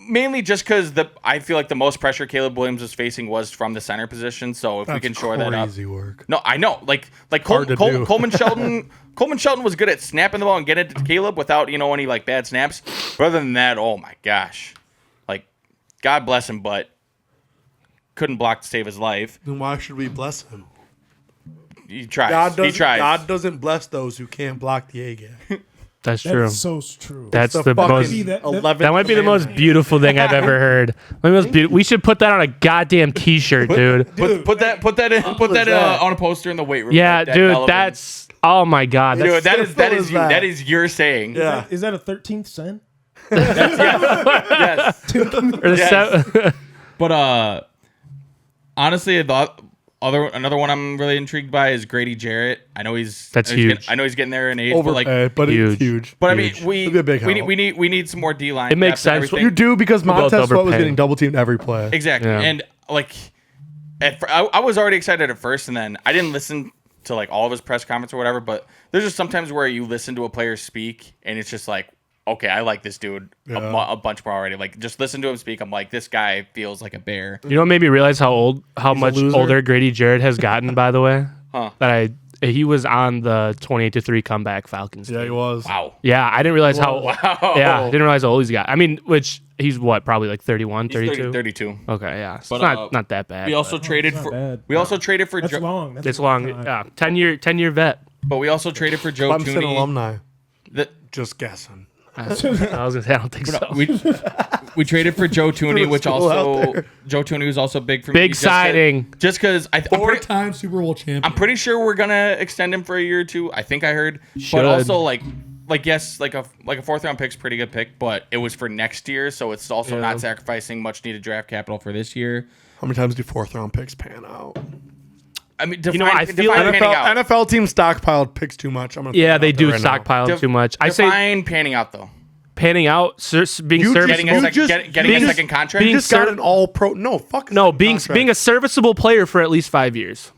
Mainly just because I feel like the most pressure Caleb Williams was facing was from the center position. So if we can shore that up, crazy work. no, I know. Like Hard to do. Coleman Shelton. Coleman Shelton was good at snapping the ball and getting it to Caleb without any like bad snaps. But other than that, oh my gosh, like God bless him, but couldn't block to save his life. Then why should we bless him? He tries. God He tries. God doesn't bless those who can't block the A gap. That's true. That's so true. That's the fucking most. that- 11th That might be the most beautiful thing I've ever heard. We should put that on a goddamn T-shirt, dude. Put that on a poster in the weight room. Yeah, Like that dude. relevant- That's oh my god. That's, dude. That simple is as that. that is your saying. Yeah. Is that a 13th son? Yes. or the Yes. But honestly, I thought another one I'm really intrigued by is Grady Jarrett. I know he's huge. I know he's getting there in age, Overpay, but like, but huge. it's huge. but I huge. mean, It'd be a big help. we need some more D line. It makes sense. You do because both Montez Sweat was overpay. getting double teamed every play. Exactly, Yeah. and like, I was already excited at first, and then I didn't listen to like all of his press conference or whatever. But there's just sometimes where you listen to a player speak, and it's just like, okay, I like this dude a bunch more already. Like, just listen to him speak. I'm like, this guy feels like a bear. You know what made me realize how much loser? older Grady Jarrett has gotten, by the way? Huh. That he was on the 28-3 comeback Falcons. Yeah, he team. was. Wow. Yeah, I didn't realize how. Wow. Yeah, I didn't realize how old he's got. I mean, which he's what, probably like 31, He's 32? 32. Okay, yeah. So But, it's not that bad. We also but traded not for. bad. We also traded for. That's long. That's it's a long. time. Yeah, 10-year vet. But we also traded for Joe Clemson Tooney. alumni. The, Just guessing. I was gonna say I don't think so. we traded for Joe Tooney, which School out also there. Joe Tooney was also big for me. Big signing. Just because I'm pretty, Four-time Super Bowl champion. I'm pretty sure we're gonna extend him for a year or two. I think I heard, Should. but also like yes, like a 4th round pick's a pretty good pick, but it was for next year, so it's also not sacrificing much needed draft capital for this year. How many times do 4th-round picks pan out? I mean, I feel like panning out. NFL teams stockpiled picks too much. I'm gonna Yeah, throw it they out do there right now. stockpile too much. I say Define panning out though. panning out, being You just- serviceable. Getting a, You sec- just- getting you a just- second contract. being You just got ser- an all-pro. No, fuck. a No, second being contract. being a serviceable player for at least 5 years.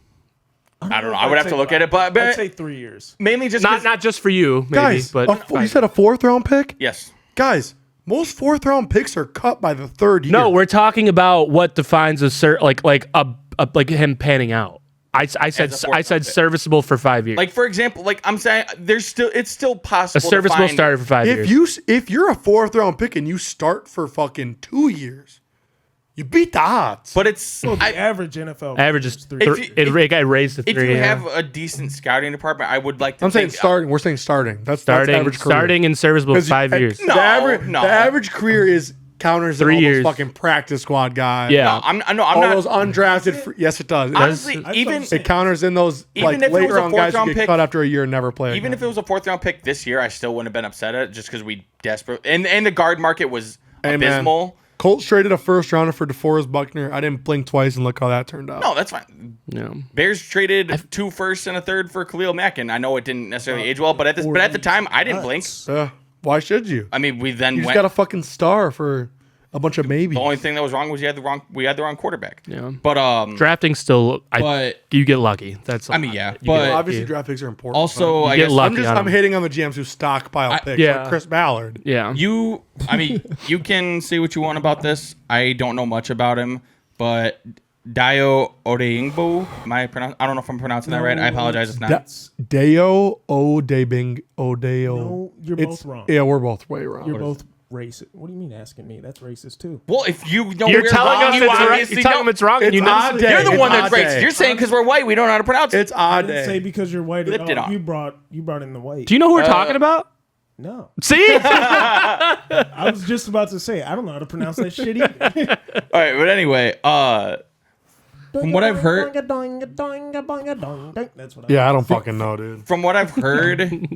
I don't know. I would have to look at it, but I'd say 3 years. mainly just 'cause- Not just for you, maybe, Guys, but you said a 4th-round pick? yes. Guys, most 4th-round picks are cut by the 3rd year. no, we're talking about what defines a like him panning out. I said a fourth round pick. serviceable for 5 years. Like for example, like I'm saying, it's still possible. a serviceable to find, starter for 5 years. If you're a 4th-round pick and you start for fucking 2 years, you beat the odds. but it's Well, the average NFL Average is three. If you- it got raised to 3. if you yeah. have a decent scouting department, I would like to. I'm saying think, starting. We're saying starting. That's starting average career. starting and serviceable for 'Cause 5 years. No, the average, no. the average career is counters 3 all years. those fucking practice squad guys. Yeah. I'm all not. those undrafted. Yes, it does. Honestly, That's even what I'm It counters in those Even like if it was later a on guys who fourth-round get pick- cut after a year and never play. even again. if it was a 4th-round pick this year, I still wouldn't have been upset at it just because we desperate and the guard market was Hey, man. abysmal. Colts traded a 1st-rounder for DeForest Buckner. I didn't blink twice and look how that turned out. No, that's fine. Yeah. Bears traded 2 firsts and a 3rd for Khalil Mack, and I know it didn't necessarily age well, but at the time, I didn't blink. Why should you? I mean, we then You just went. got a fucking star for a bunch of maybes. The only thing that was wrong was we had the wrong quarterback. Yeah. But Drafting still, but you get lucky. That's I mean, yeah, You but get- Obviously, draft picks are important. also I get guess lucky. I'm hating on the GMs who stockpile picks, yeah. like Chris Ballard. yeah. I mean, you can say what you want about this. I don't know much about him, but Dio Odeyingbo, I don't know if I'm pronouncing that right. I apologize if not. Deo Odebing Odeo. No, you're both wrong. Yeah, we're both way wrong. You're both racist. What do you mean asking me? That's racist too. Well, if you know You're we're telling wrong, us you it's right. obviously You're telling know. them it's wrong, and It's you know. odd day. You're the It's one that's odd day. racist. You're saying because we're white, we don't know how to pronounce it. It's odd I didn't say day. because you're white Lift at it all. up. You brought in the white. Do you know who we're talking about? No, See? I was just about to say I don't know how to pronounce that shit either. All right, but anyway, From what I've heard, That's what Yeah, I don't fucking know, dude. from what I've heard,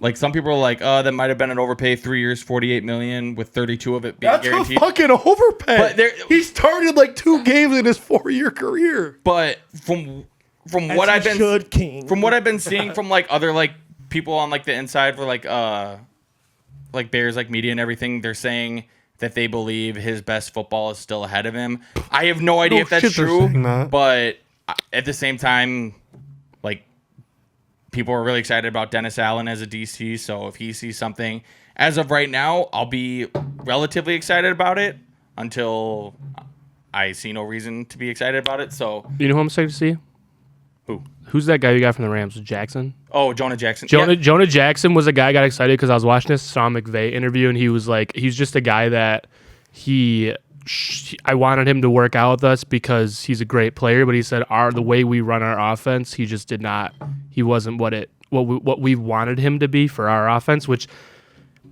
like some people are like, that might have been an overpay. 3 years, 48 million, with 32 of it being That's guaranteed. a fucking overpay. But there- he started like 2 games in his 4-year career. But from what I've been King. from what I've been seeing from like other like people on like the inside for like Bears like media and everything, they're saying that they believe his best football is still ahead of him. I have no idea if that's shit, they're true, saying that. but at the same time, like people are really excited about Dennis Allen as a DC. So if he sees something, as of right now, I'll be relatively excited about it until I see no reason to be excited about it. So You know who I'm excited to see? who? Who's that guy you got from the Rams? Jackson? Oh, Jonah Jackson. Jonah Yeah. Jonah Jackson was a guy I got excited because I was watching this Sean McVay interview, and he was like, he's just a guy that I wanted him to work out with us because he's a great player, but he said the way we run our offense, he just did not. He wasn't what we wanted him to be for our offense, which.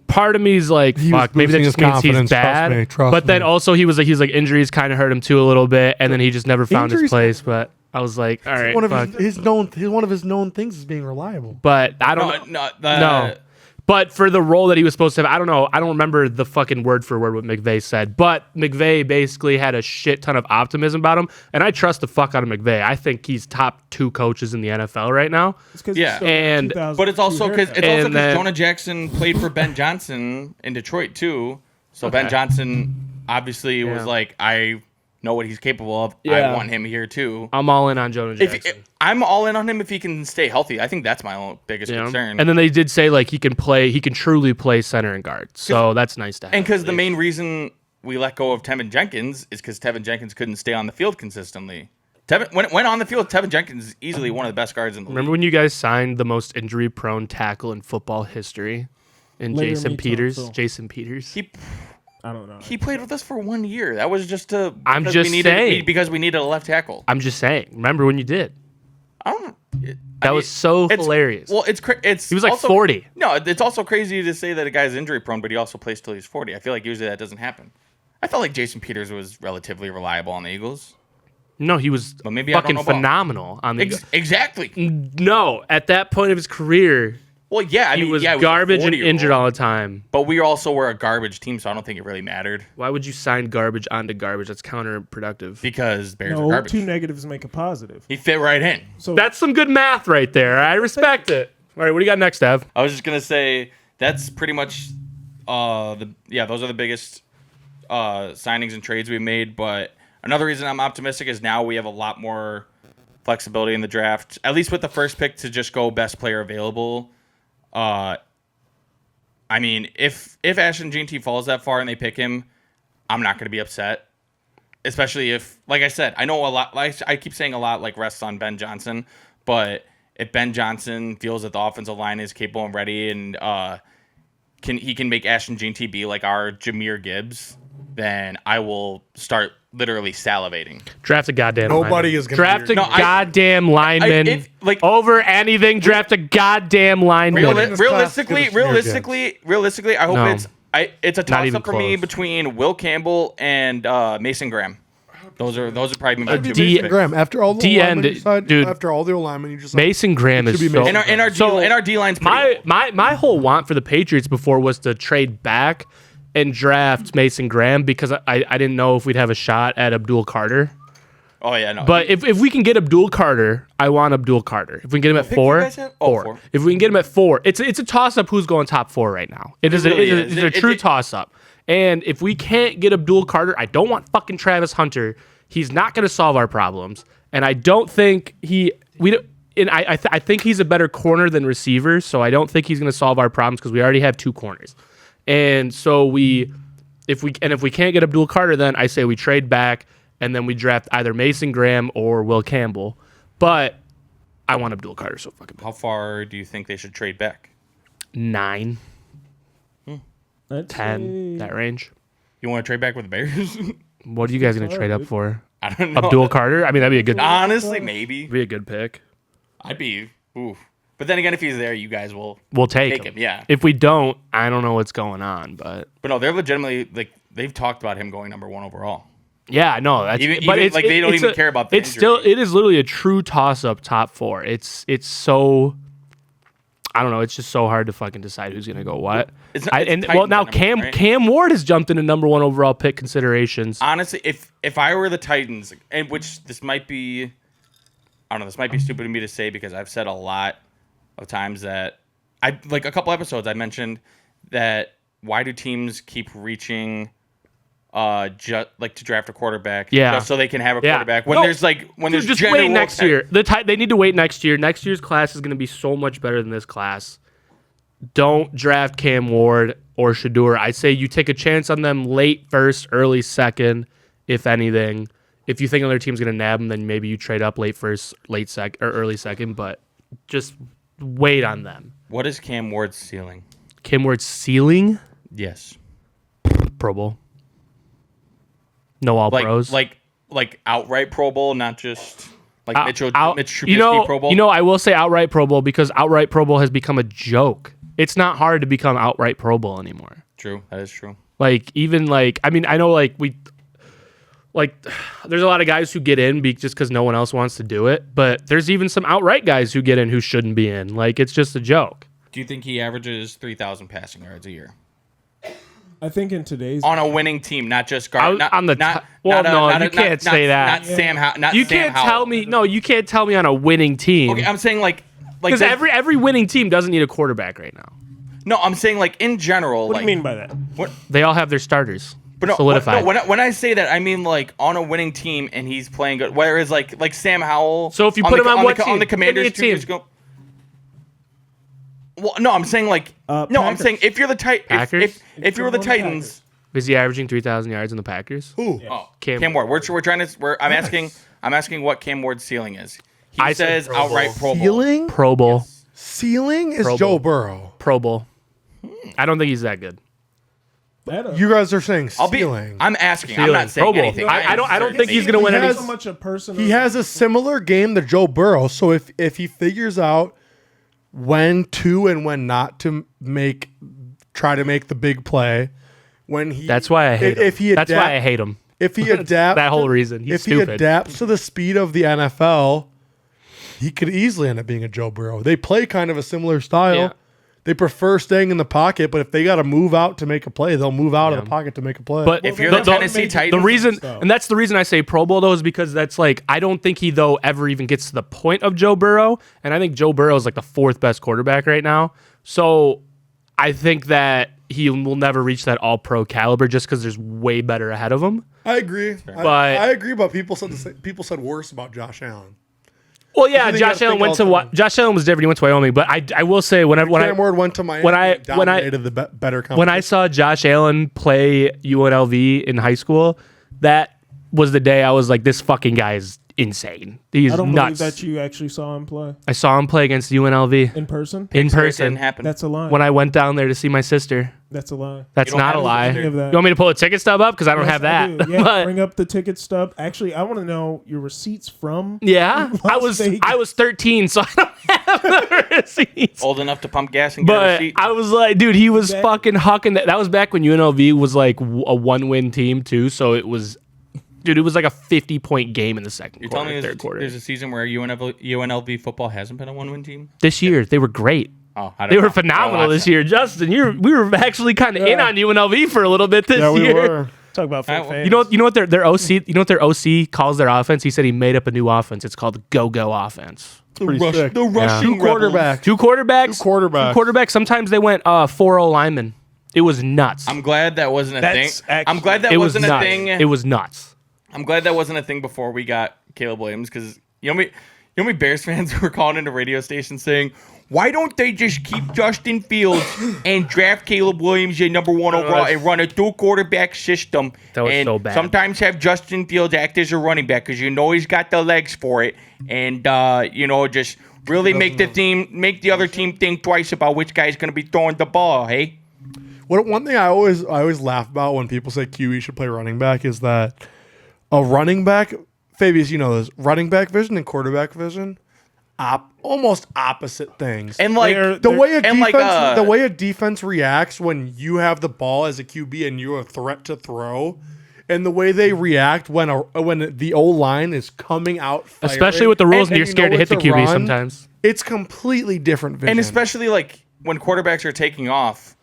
Part of me is like, He was fuck, maybe that losing just his means he's confidence, bad. trust But then me. also he's like injuries kind of hurt him too a little bit, and then he just never found his Injuries- place. But I was like, all right, One of fuck. one of his known things is being reliable. But I don't know. No, No. But for the role that he was supposed to have, I don't know. I don't remember the fucking word for word what McVay said. But McVay basically had a shit ton of optimism about him. And I trust the fuck out of McVay. I think he's top 2 coaches in the NFL right now. Yeah. And- But it's also because And then- Jonah Jackson played for Ben Johnson in Detroit too. So Ben Johnson obviously was like, I know what he's capable of. Yeah. I want him here too. I'm all in on Jonah Jackson. I'm all in on him if he can stay healthy. I think that's my own biggest You know? concern. And then they did say like he can truly play center and guard. So that's nice to have. And because the main reason we let go of Tevin Jenkins is because Tevin Jenkins couldn't stay on the field consistently. When on the field, Tevin Jenkins is easily one of the best guards in the Remember league. when you guys signed the most injury-prone tackle in football history? In Later Jason me too, Peters. so. Jason Peters. I don't know. He played with us for 1 year. That was just I'm because just saying. because we needed a left tackle. I'm just saying. Remember when you did? I don't. That was so it's- hilarious. Well, it's He was like also, 40. No, it's also crazy to say that a guy's injury prone, but he also plays till he's 40. I feel like usually that doesn't happen. I felt like Jason Peters was relatively reliable on the Eagles. No, he was But maybe I don't fucking know about- phenomenal on the. Exactly. No, at that point of his career, Well, yeah, I he mean, was yeah, he a garbage and 40-year-old. injured all the time. But we also were a garbage team, so I don't think it really mattered Why would you sign garbage onto garbage? That's counterproductive. because Bears are No, garbage. 2 negatives make a positive. He fit right in. So That's some good math right there. I respect it. All right, what do you got next, Ev? I was just gonna say that's pretty much those are the biggest signings and trades we made. But another reason I'm optimistic is now we have a lot more flexibility in the draft, at least with the first pick, to just go best player available. I mean, if Ashton Jeanty falls that far and they pick him, I'm not gonna be upset. Especially if, like I said, I know a lot. Like I keep saying, a lot like rests on Ben Johnson, but if Ben Johnson feels that the offensive line is capable and ready, and he can make Ashton Jeanty be like our Jahmyr Gibbs, then I will start literally salivating. Draft a goddamn Nobody lineman. is gonna Draft be a your- No, I- goddamn lineman. Over anything, draft a goddamn lineman. Realistically, Realistically, I hope No. it's a Not toss even up for me close. between Will Campbell and Mason Graham. Those are probably my two D- picks. Graham, after all the D alignment end, you signed, dude. after all the alignment you just Mason Graham It is should be so. Mason And our D line's pretty My whole want for the Patriots before was to trade back and draft Mason Graham because I didn't know if we'd have a shot at Abdul Carter. Oh yeah, no. But if we can get Abdul Carter, I want Abdul Carter. If we can get him at pick you 4, guys have? Oh, 4. 4. If we can get him at 4, it's a toss up who's going top 4 right now. It's really is. a true It- toss up. And if we can't get Abdul Carter, I don't want fucking Travis Hunter. He's not going to solve our problems. And I don't think I think he's a better corner than receiver, so I don't think he's going to solve our problems because we already have 2 corners. And so if we can't get Abdul Carter, then I say we trade back and then we draft either Mason Graham or Will Campbell. But I want Abdul Carter so fucking bad. How far do you think they should trade back? 9, I'd 10, say- that range. You want to trade back with the Bears? What are you guys going to trade up dude. for? I don't know. Abdul Carter? I mean, that'd be a good Honestly, maybe. be a good pick. I'd be. Ooh. But then again, if he's there, you guys will We'll take take him. Yeah. If we don't, I don't know what's going on, but But no, they're legitimately they've talked about him going number 1 overall. Yeah, no, that's Even, it's, like, they don't even care about the it's still injury. it is literally a true toss up top 4. It's so I don't know. It's just so hard to fucking decide who's gonna go what. It's Titans now at number 1, right? Cam Ward has jumped into number 1 overall pick considerations. Honestly, if I were the Titans, and which this might be, I don't know, this might be stupid of me to say because I've said a lot of times that I like a couple episodes I mentioned that why do teams keep reaching just like to draft a quarterback just so they can have a quarterback when there's just general wait next year. They need to wait next year. Next year's class is going to be so much better than this class. Don't draft Cam Ward or Shador. I say you take a chance on them late first, early second, if anything. If you think another team's going to nab them, then maybe you trade up late first, late second, or early second. But just wait on them. What is Cam Ward's ceiling? Cam Ward's ceiling? Yes. Pro Bowl. No all pros. Like outright Pro Bowl, not just like Mitch Trubisky you know, Pro Bowl. You know, I will say outright Pro Bowl because outright Pro Bowl has become a joke. It's not hard to become outright Pro Bowl anymore. True, that is true. Like even like I mean I know like there's a lot of guys who get in just because no one else wants to do it, but there's even some outright guys who get in who shouldn't be in. Like it's just a joke. Do you think he averages 3,000 passing yards a year? I think in today's on a winning team, not just guard. You can't say that. Not Sam Howell. You can't tell me. No, you can't tell me on a winning team. Okay, I'm saying like because every winning team doesn't need a quarterback right now. No, I'm saying like in general. What like, do you mean by that? What they all have their starters. But no, solidified. When I say that, I mean like on a winning team and he's playing good. Whereas like Sam Howell. So if you put him on what team? On the Commanders, 2 years ago. Well, no, I'm saying like no, Packers. I'm saying if you're the Packers, if you were the Titans. Is he averaging 3,000 yards in the Packers? Who? Yes. Oh, Cam Ward. I'm asking what Cam Ward's ceiling is. He says Pro outright Bowl. Pro Bowl. Ceiling? Pro Bowl. Yes. Ceiling is Pro Joe Bowl. Burrow. Pro Bowl. I don't think he's that good. You guys are saying ceiling. I'm asking. Ceiling. I'm not saying Pro Bowl. anything. I don't think he's gonna win He any. has- So much a person. He has a similar game to Joe Burrow. So if he figures out when to and when not to try to make the big play, That's why I hate him. That's why I hate him. If he adapts, that whole reason. He's if stupid. he adapts to the speed of the NFL, he could easily end up being a Joe Burrow. They play kind of a similar style. Yeah. They prefer staying in the pocket, but if they got to move out to make a play, they'll move out of the pocket to make a play. But If you're the Tennessee Titans, the reason, stuff. and that's the reason I say Pro Bowl though, is because that's like I don't think he though ever even gets to the point of Joe Burrow, and I think Joe Burrow is like the 4th best quarterback right now. So I think that he will never reach that All Pro caliber just because there's way better ahead of him. I agree. But- I agree, but people said worse about Josh Allen. Well, yeah, I think Josh you Allen gotta went think to all the time. Josh Allen was different. He went to Wyoming, but I will say when Cam Ward went to Miami. when I dominated the better competition. when I saw Josh Allen play UNLV in high school, that was the day I was like, this fucking guy is insane. He's I don't nuts. believe that you actually saw him play I saw him play against UNLV in person. in It person didn't happen. That's a lie. when I went down there to see my sister. That's a lie. That's don't not have a a lie. sister. You Of that. want me to pull a ticket stub up? Because I don't Yes, have that. I do. Yeah, But bring up the ticket stub. Actually, I want to know your receipts from. yeah, I Las was 13, so I don't have the receipts. old enough to pump gas and get a But receipt. I was like, dude, he was That- fucking hucking that. That was back when UNLV was like a 1-win team too. So it was, dude, it was like a 50-point game in the second You're quarter, telling me third quarter. there's a season where UNLV football hasn't been a 1-win team? This year, they were great. Oh, I don't They know. were phenomenal this year. Justin, we were actually kind of in Yeah. on UNLV for a little bit this yeah, we year. were. Talk about fake well, fans. You know what their OC their OC calls their offense? He said he made up a new offense. It's called the go-go offense. Pretty sick. The rushing Two quarterbacks. Two quarterbacks. Two quarterbacks. Two quarterbacks. Sometimes they went 4-0 linemen. It was nuts. I'm glad that wasn't a That's thing. actually- I'm glad that it was wasn't a nuts. thing. It was nuts. I'm glad that wasn't a thing before we got Caleb Williams because you know how many Bears fans were calling into radio stations saying, "Why don't they just keep Justin Fields and draft Caleb Williams your number 1 overall and run a 2-quarterback system That was and so bad. sometimes have Justin Fields act as a running back because you know he's got the legs for it and just really make the other team think twice about which guy's going to be throwing the ball, hey?" One thing I always laugh about when people say QE should play running back is that a running back, Fabius, you know this, running back vision and quarterback vision, almost opposite things. And like the way a and defense reacts when you have the ball as a QB and you're a threat to throw and the way they react when the O-line is coming out firing, Especially with the rules and you're scared to hit the QB run, sometimes. It's completely different vision. And especially like when quarterbacks are taking off,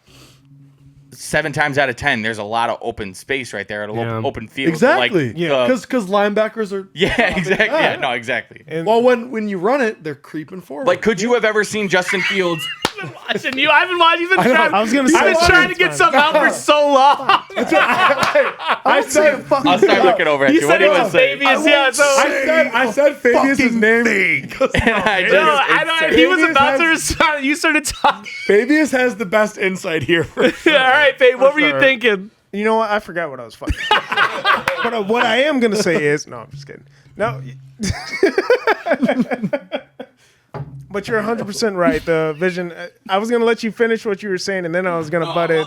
7 times out of 10, there's a lot of open space right there, open field. Exactly. Like, because linebackers are. Yeah, exactly. Yeah, no, exactly. And Well, when you run it, they're creeping forward. Like, could you have ever seen Justin Fields? Watching you, I've been watching. You've been trying. I was gonna say I've been trying to get something out for so long. I said, I'll start looking over at you. What said do you it want was to say? Fabius. Yeah, so I said Fabius' name. And I just, no, I know. it's- He was Fabius about to has- respond. You started talking. Fabius has the best insight here. For sure. All right, Fabe. What were you sure. thinking? you know what? I forgot what I was fucking. But what I am gonna say is, no, I'm just kidding. No. But you're 100% right. The vision. I was gonna let you finish what you were saying, and then I was gonna butt in.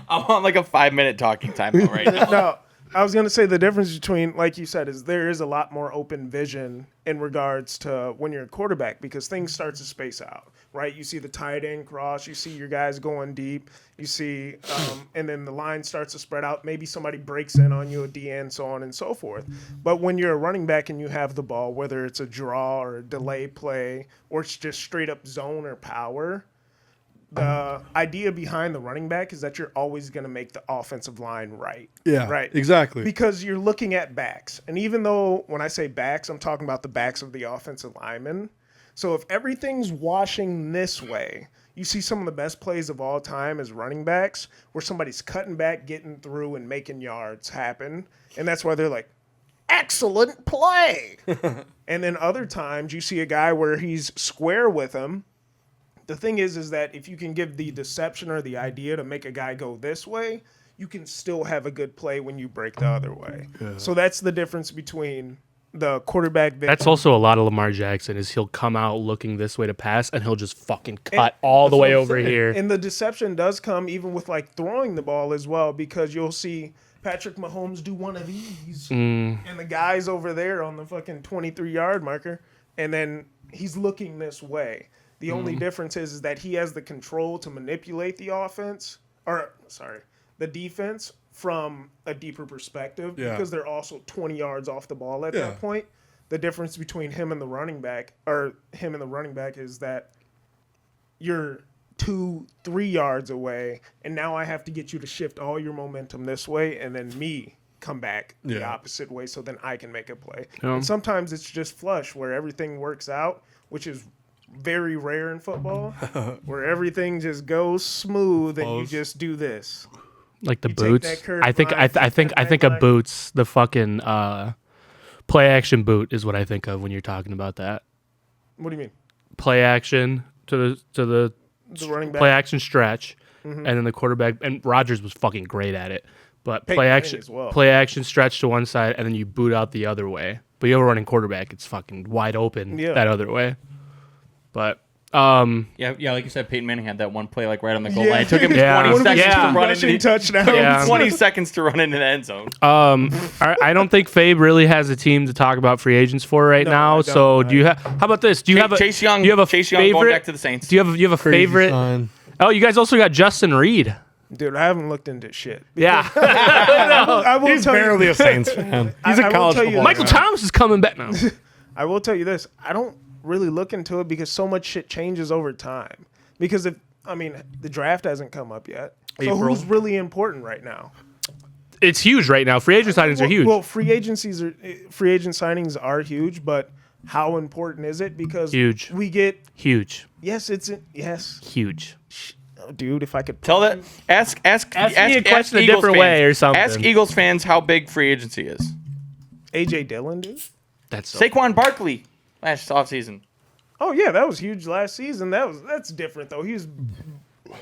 I'm on like a 5-minute talking time right now. No, I was gonna say the difference between, like you said, is there is a lot more open vision in regards to when you're a quarterback because things start to space out, right? You see the tight end cross, you see your guys going deep, you see, and then the line starts to spread out. Maybe somebody breaks in on you, a DN, so on and so forth. But when you're a running back and you have the ball, whether it's a draw or a delay play or it's just straight up zone or power, the idea behind the running back is that you're always going to make the offensive line right. Yeah, Right. exactly. Because you're looking at backs. And even though when I say backs, I'm talking about the backs of the offensive linemen. So if everything's washing this way, you see some of the best plays of all time as running backs where somebody's cutting back, getting through, and making yards happen. And that's why they're like, excellent play. And then other times you see a guy where he's square with him. The thing is that if you can give the deception or the idea to make a guy go this way, you can still have a good play when you break the other way. Yeah. So that's the difference between the quarterback. That's also a lot of Lamar Jackson is he'll come out looking this way to pass and he'll just fucking cut all the way over here. And the deception does come even with like throwing the ball as well, because you'll see Patrick Mahomes do one of these and the guy's over there on the fucking 23-yard marker and then he's looking this way. The only difference is that he has the control to manipulate the the defense from a deeper perspective because they're also 20 yards off the ball at that point. The difference between him and the running back is that you're 2-3 yards away and now I have to get you to shift all your momentum this way and then me come back the opposite way so then I can make a play. And sometimes it's just flush where everything works out, which is very rare in football, where everything just goes smooth and you just do this. Like the You take boots. that curve I think line, of boots, the fucking play action boot is what I think of when you're talking about that. What do you mean? Play action to the running back. play action stretch, and then the quarterback. And Rodgers was fucking great at it. But Peyton play Manning action, as well. play action stretch to one side, and then you boot out the other way. But you have a running quarterback; it's fucking wide open that other way. But Yeah, like you said, Peyton Manning had that one play like right on the goal line. It took him 20 Yeah. seconds Yeah. to run Rushing into touchdown. Yeah. 20 seconds to run into the end zone. I don't think Fabe really has a team to talk about free agents for right No, now. I don't. So do you have? How about this? Do you have a Chase Young? Do you have a Chase Young favorite? going back to the Saints. Do you have a favorite? Sign. Oh, you guys also got Justin Reed. Dude, I haven't looked into shit. Yeah, I will He's tell barely you, a Saints fan. He's I a will college tell you- football Michael guy. Thomas is coming back now. I will tell you this. I don't really look into it because so much shit changes over time. Because the draft hasn't come up yet. So April. who's really important right now? It's huge right now. Free agent signings are huge. Well, free agent signings are huge, but how important is it? Because Huge. we get Huge, huge. Oh, dude, if I could Tell that. Ask me a question a Eagles different fans. way or something. Ask Eagles fans how big free agency is. AJ Dillon, dude. That's so, Saquon Barkley last offseason. Oh yeah, that was huge last season. That's different though. He was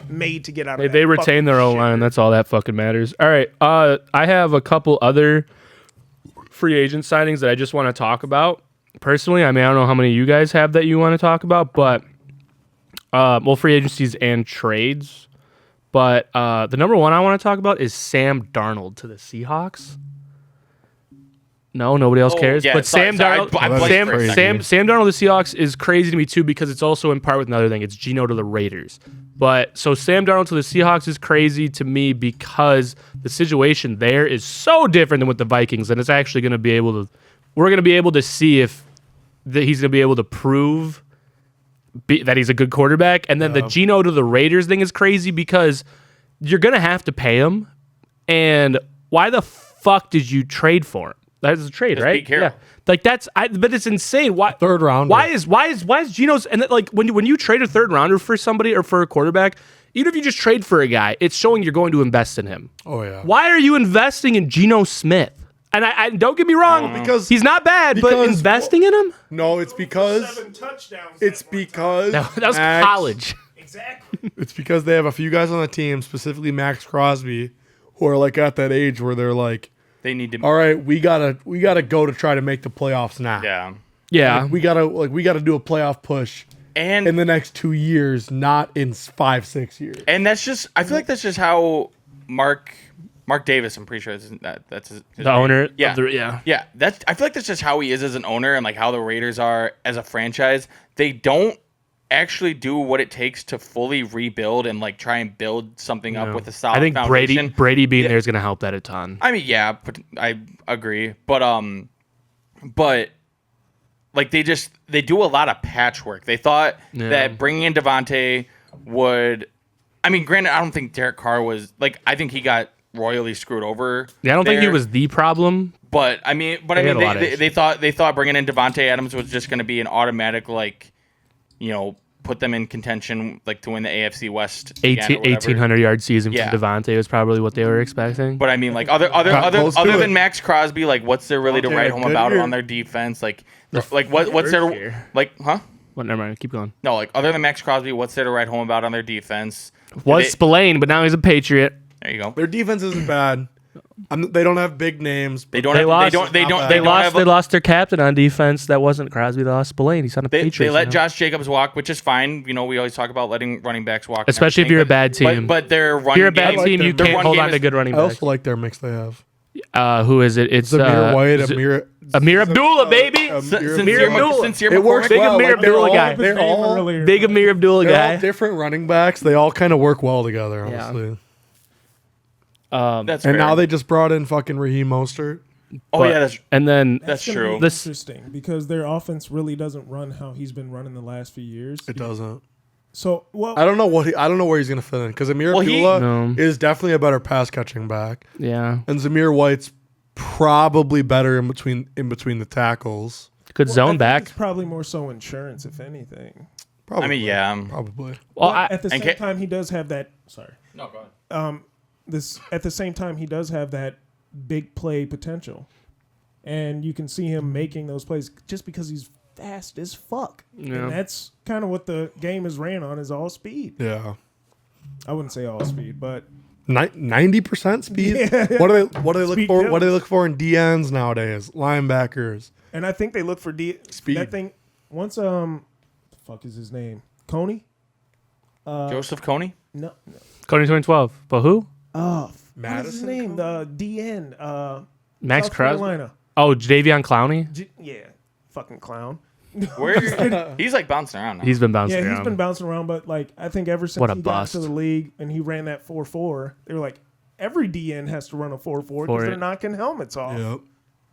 made to get out of they that retain their fucking own line. shit. That's all that fucking matters. All right, I have a couple other free agent signings that I just want to talk about. Personally, I don't know how many of you guys have that you want to talk about, but free agencies and trades. But the number one I want to talk about is Sam Darnold to the Seahawks. No, nobody else Oh, cares. yeah, but sorry, Sam sorry, Darnold, I blanked for a second. Sam Darnold, the Seahawks is crazy to me too because it's also in part with another thing. It's Geno to the Raiders. But so Sam Darnold to the Seahawks is crazy to me because the situation there is so different than with the Vikings, and it's actually going to be able to. We're going to be able to see if he's going to be able to prove that he's a good quarterback, and then the Geno to the Raiders thing is crazy because you're going to have to pay him, and why the fuck did you trade for him? That's a trade, right? Pete Carroll. Like but it's insane. Why Third rounder. Why is Geno's and that, like when you trade a third rounder for somebody or for a quarterback, even if you just trade for a guy, it's showing you're going to invest in him. Oh yeah. Why are you investing in Geno Smith? And I don't get me wrong, because he's not bad, but because- investing in him? No, it's because 7 touchdowns. it's that one time. because That was Max- college. Exactly. It's because they have a few guys on the team, specifically Max Crosby, who are like at that age where they're like, They need to. all right, we gotta go to try to make the playoffs now. Yeah. Yeah. We gotta do a playoff push And in the next 2 years, not in 5-6 years. And that's just, I feel like that's just how Mark Davis, I'm pretty sure that's his The name. owner. Yeah. Yeah. Yeah, I feel like that's just how he is as an owner and like how the Raiders are as a franchise. They don't actually do what it takes to fully rebuild and like try and build something up with a solid I think foundation. Brady being there is going to help that a ton. I mean, yeah, but I agree. But like they do a lot of patchwork. They thought that bringing in Devontae would. I mean, granted, I don't think Derek Carr was like. I think he got royally screwed over. Yeah, I don't think he there. was the problem. But I mean, They had a lot of they thought bringing in Devontae Adams was just going to be an automatic like, put them in contention like to win the AFC West. again or whatever. 1,800-yard season Yeah. from Devontae was probably what they were expecting. But I mean, like Got close to other it. than Max Crosby, like what's there really to Devontae write had a home good about year. on their defense? Like what's first there year. like huh? Well, never mind. Keep going. No, like other than Max Crosby, what's there to write home about on their defense? Was They- Spillane, but now he's a Patriot. There you go. Their defense isn't bad. They don't have big names. They don't. They have, lost- They don't. They don't. They They don't lost. have. They lost their captain on defense. That wasn't Crosby. They lost Spillane. He's on a Patriot. They let now. Josh Jacobs walk, which is fine. We always talk about letting running backs walk, and Especially if everything, you're a but- bad team. But their running If you're a bad game, team, you their can't run hold game on to is- good running I backs. also like their mix they have. Who is it? It's Zamir White, Amir Abdullah, baby. Sincere Abdullah. Sincere It works McCormick. Big well. Amir Like, they're Abdullah all- guy. They're all earlier. Big Amir Abdullah They're guy. all different running backs. They all kind of work well together, honestly. That's And fair. now they just brought in fucking Raheem Mostert. Oh yeah, that's And then That's gonna true. be This- interesting because their offense really doesn't run how he's been running the last few years. It doesn't. So, well, I don't know where he's gonna fit in because Amir Well, Abdullah No. is definitely a better pass catching back, yeah, and Zamir White's probably better in between the tackles. good I zone think back. It's probably more so insurance, if anything. Probably. I mean, yeah. Probably. Well, But at the and same ca- time, he does have that. Sorry. No, go ahead. At the same time, he does have that big play potential, and you can see him making those plays just because he's fast as fuck. Yeah. And that's kind of what the game is ran on, is all speed. Yeah. I wouldn't say all speed, but 90% speed. Yeah. What do they look Speed for? What do they kills. look for in DNs nowadays? Linebackers. and I think they look for Speed. that thing once. The fuck is his name? Coney? Joseph Coney. No. Cody 2012. But who? What is his Madison name? The DN. Max South Crosby. Carolina. Oh, Jadavion Clowney. Yeah, fucking clown. Where he's like bouncing around now. He's been bouncing Yeah, around. he's been bouncing around, but like I think ever since What a he got bust. into the league and he ran that 4.4, they were like, every DN has to run a 4.4 For because it. they're knocking helmets off. Yep.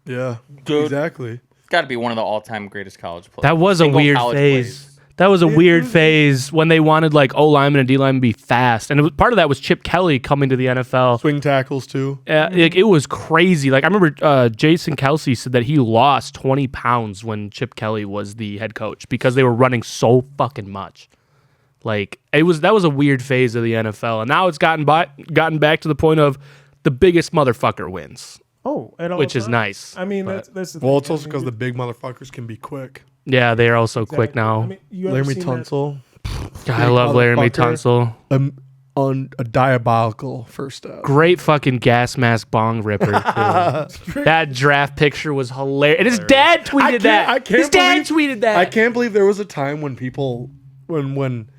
Yeah. Dude. Exactly. Got to be one of the all-time greatest college players. That was a Single weird college phase. plays. That was a weird was- phase when they wanted like O lineman and D lineman to be fast, and part of that was Chip Kelly coming to the NFL. Swing tackles too. Like, it was crazy. Like I remember Jason Kelsey said that he lost 20 pounds when Chip Kelly was the head coach because they were running so fucking much. Like that was a weird phase of the NFL, and now it's gotten back to the point of the biggest motherfucker wins, Oh, at all which is times. nice. I mean, But- that's the Well, thing. it's also I mean, because the big motherfuckers can be quick. Yeah, they are also quick exactly. now. I mean, you ever Laramie seen that- Tunsil, I love Laramie motherfucker. Tunsil. on a diabolical first step. Great fucking gas mask bong ripper. Too. That draft picture was hilarious. And his dad tweeted that. I can't His dad believe- tweeted that. I can't believe there was a time when people, when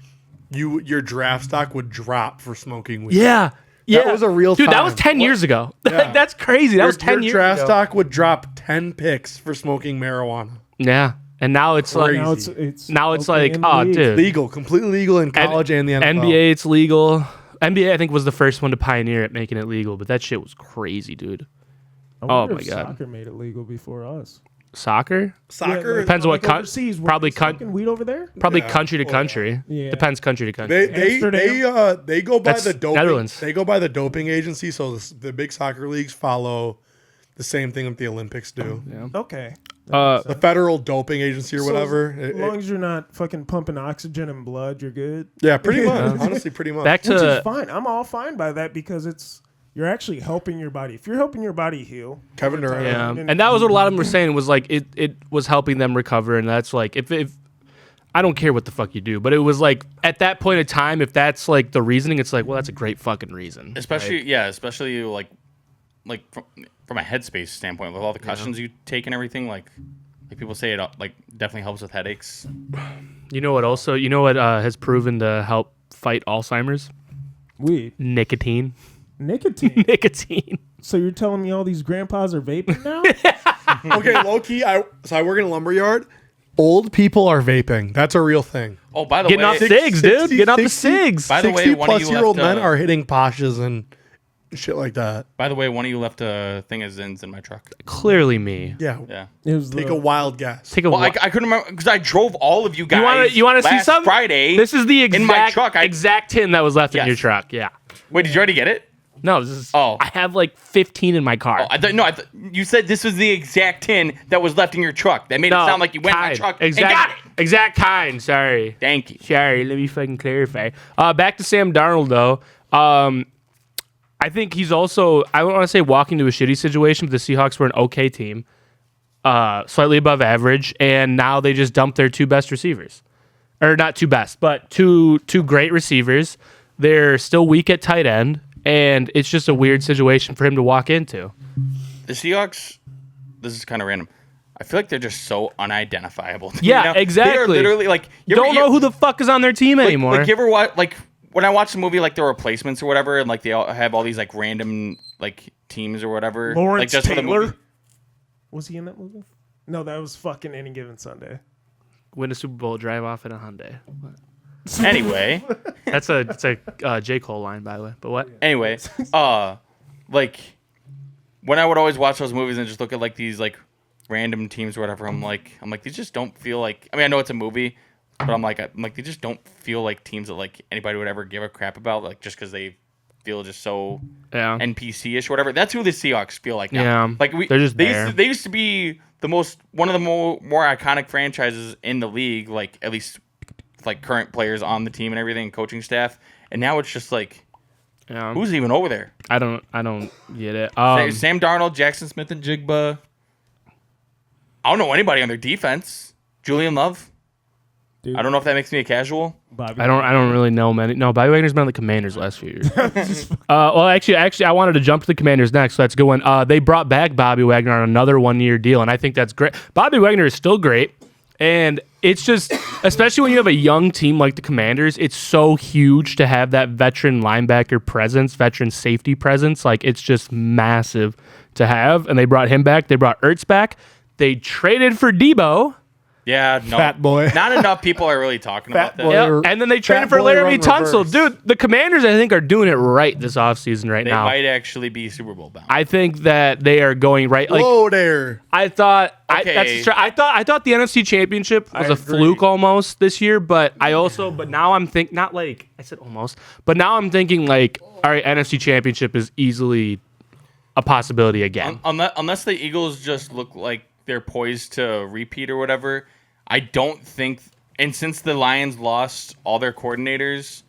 your draft stock would drop for smoking weed. Yeah. That was a real dude. time. That was 10 years ago. Yeah. Like, that's crazy. That was 10 Your years draft ago. stock would drop 10 picks for smoking marijuana. Yeah, and now it's like Crazy. Now it's like, in the oh, league. dude. Legal, completely legal in college and the NFL. NBA, it's legal. NBA, I think, was the first one to pioneer it, making it legal. But that shit was crazy, dude. I wonder my if God. Soccer made it legal before us. Soccer? Soccer. Depends on what overseas. probably smoking weed over there. Probably Yeah. country to country. Yeah. Depends country to country. They go by That's the doping. Netherlands. They go by the doping agency. So the big soccer leagues follow the same thing that the Olympics do. Okay. The federal doping agency or So whatever. As long as you're not fucking pumping oxygen and blood, you're good. Yeah, pretty much. Honestly, pretty much. Back Which is to fine. I'm all fine by that because you're actually helping your body. If you're helping your body heal, Kevin Durant. yeah, and that was what a lot of them were saying was like it was helping them recover, and that's like if I don't care what the fuck you do, but it was like at that point in time, if that's like the reasoning, it's like, well, that's a great fucking reason. Especially like from a headspace standpoint, with all the cushions you take and everything, like people say it like definitely helps with headaches. You know what? Also, you know what has proven to help fight Alzheimer's? weed, Nicotine. nicotine. Nicotine. So you're telling me all these grandpas are vaping now? Okay, low key. I work in a lumber yard. Old people are vaping. That's a real thing. Oh, by the Getting way, off cigs, dude. Getting off the cigs. By the way, 60 one of plus you year old left, men are hitting Poshas and shit like that. By the way, one of you left a thing of Zins in my truck. Clearly me. Yeah. Yeah. It was Take a wild guess. Take a Well, I wa- couldn't remember because I drove all of you guys. You want to see last something? Friday. This is the exact in my truck. exact tin that was left in Yes. your truck. Yeah. Wait, did you already get it? No, this is. Oh. I have like 15 in my car. You said this was the exact tin that was left in your truck. That made it sound like you went in my truck and got it. Exact kind. Sorry. Thank you. Sorry. Let me fucking clarify. Back to Sam Darnold though. I think he's also. I don't want to say walking to a shitty situation, but the Seahawks were an okay team, slightly above average, and now they just dumped their two best receivers, or not two best, but two great receivers. They're still weak at tight end, and it's just a weird situation for him to walk into. The Seahawks, this is kind of random. I feel like they're just so unidentifiable. Yeah, They are exactly. literally like Don't know who the fuck is on their team anymore. Like you ever watch like when I watch the movie like The Replacements or whatever, and like they all have all these like random like teams or whatever. Lawrence like just for the Taylor. movie. Was he in that movie? No, that was fucking Any Given Sunday. Win a Super Bowl, drive off in a Hyundai. Anyway, That's a J. Cole line, by the way. But what? anyway, like when I would always watch those movies and just look at like these like random teams or whatever, I'm like these just don't feel like. I mean, I know it's a movie, but I'm like they just don't feel like teams that like anybody would ever give a crap about, like just because they feel just so Yeah. NPC-ish or whatever. That's who the Seahawks feel like now. Yeah, Like they're just they used to be one of the more iconic franchises in the league, like at least like current players on the team and everything, coaching staff. And now it's just like Yeah. who's even over there? I don't get it. Sam Darnold, Jackson Smith and Jigba. I don't know anybody on their defense. Julian Love. Dude. I don't know if that makes me a casual. Bobby. I don't really know many. No, Bobby Wagner's been on the Commanders last few years. Well, actually, I wanted to jump to the Commanders next, so that's a good one. They brought back Bobby Wagner on another 1-year deal, and I think that's great. Bobby Wagner is still great, and it's just, especially when you have a young team like the Commanders, it's so huge to have that veteran linebacker presence, veteran safety presence. Like, it's just massive to have, and they brought him back. They brought Ertz back. They traded for Debo. Yeah, no. Fat boy. Not enough people are really talking about that. boy. Yep. Or And then they Fat traded for Boy Laramie run Tunsil. reverse. Dude, the Commanders, I think, are doing it right this offseason right They now. might actually be Super Bowl bound. I think that they are going right. Like, Whoa there. I thought, Okay. I thought the NFC Championship was I a agree. fluke almost this year, but now I'm thinking, not like I said almost, but now I'm thinking like, all right, NFC Championship is easily a possibility again. Unless the Eagles just look like they're poised to repeat or whatever, I don't think. And since the Lions lost all their coordinators,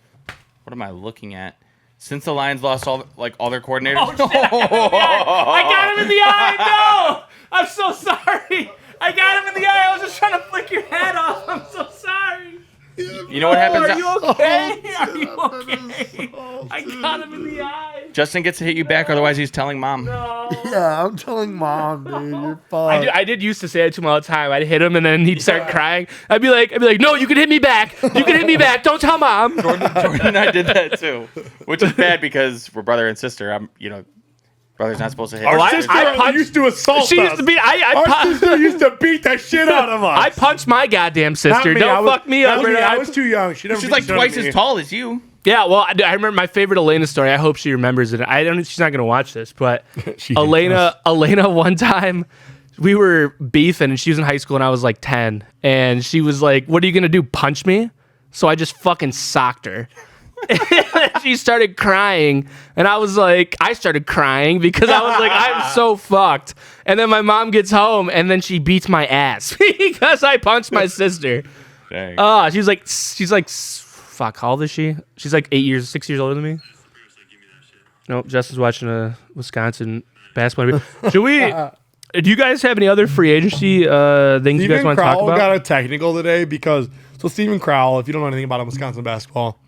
what am I looking at? Since the Lions lost all their coordinators, I got him in the eye. No, I'm so sorry. I got him in the eye. I was just trying to flick your head off. I'm so sorry. you know what happens? Are you okay? Are you okay? I got him in the eye. Justin gets to hit you back, otherwise he's telling mom. Yeah, I'm telling mom, dude. You're fine. I did used to say it to him all the time. I'd hit him and then he'd start crying. I'd be like, no, you can hit me back. You can hit me back. Don't tell mom. Jordan and I did that too, which is bad because we're brother and sister. Brother's not supposed to hit. Our his sister sister. used to assault She us. used to be. Our sister used to beat the shit out of us. I punched my goddamn Not sister. me. Don't fuck me up. I was too young. She never She's beat like the shit out of twice me. as tall as you. Yeah, well, I remember my favorite Elena story. I hope she remembers it. She's not gonna watch this, but She hates Elena, one time we were beefing, and she was in high school, and I was like 10, and she was like, "What are you gonna do? Punch me?" So I just fucking socked her. She started crying, and I started crying because I was like, I'm so fucked. And then my mom gets home, and then she beats my ass because I punched my sister. Dang. She's like, fuck, how old is she? She's like 6 years older than me. Nope, Justin's watching a Wisconsin basketball. Should we? Do you guys have any other free agency things you guys want to talk about? Got a technical today because Steven Crowell, if you don't know anything about Wisconsin basketball,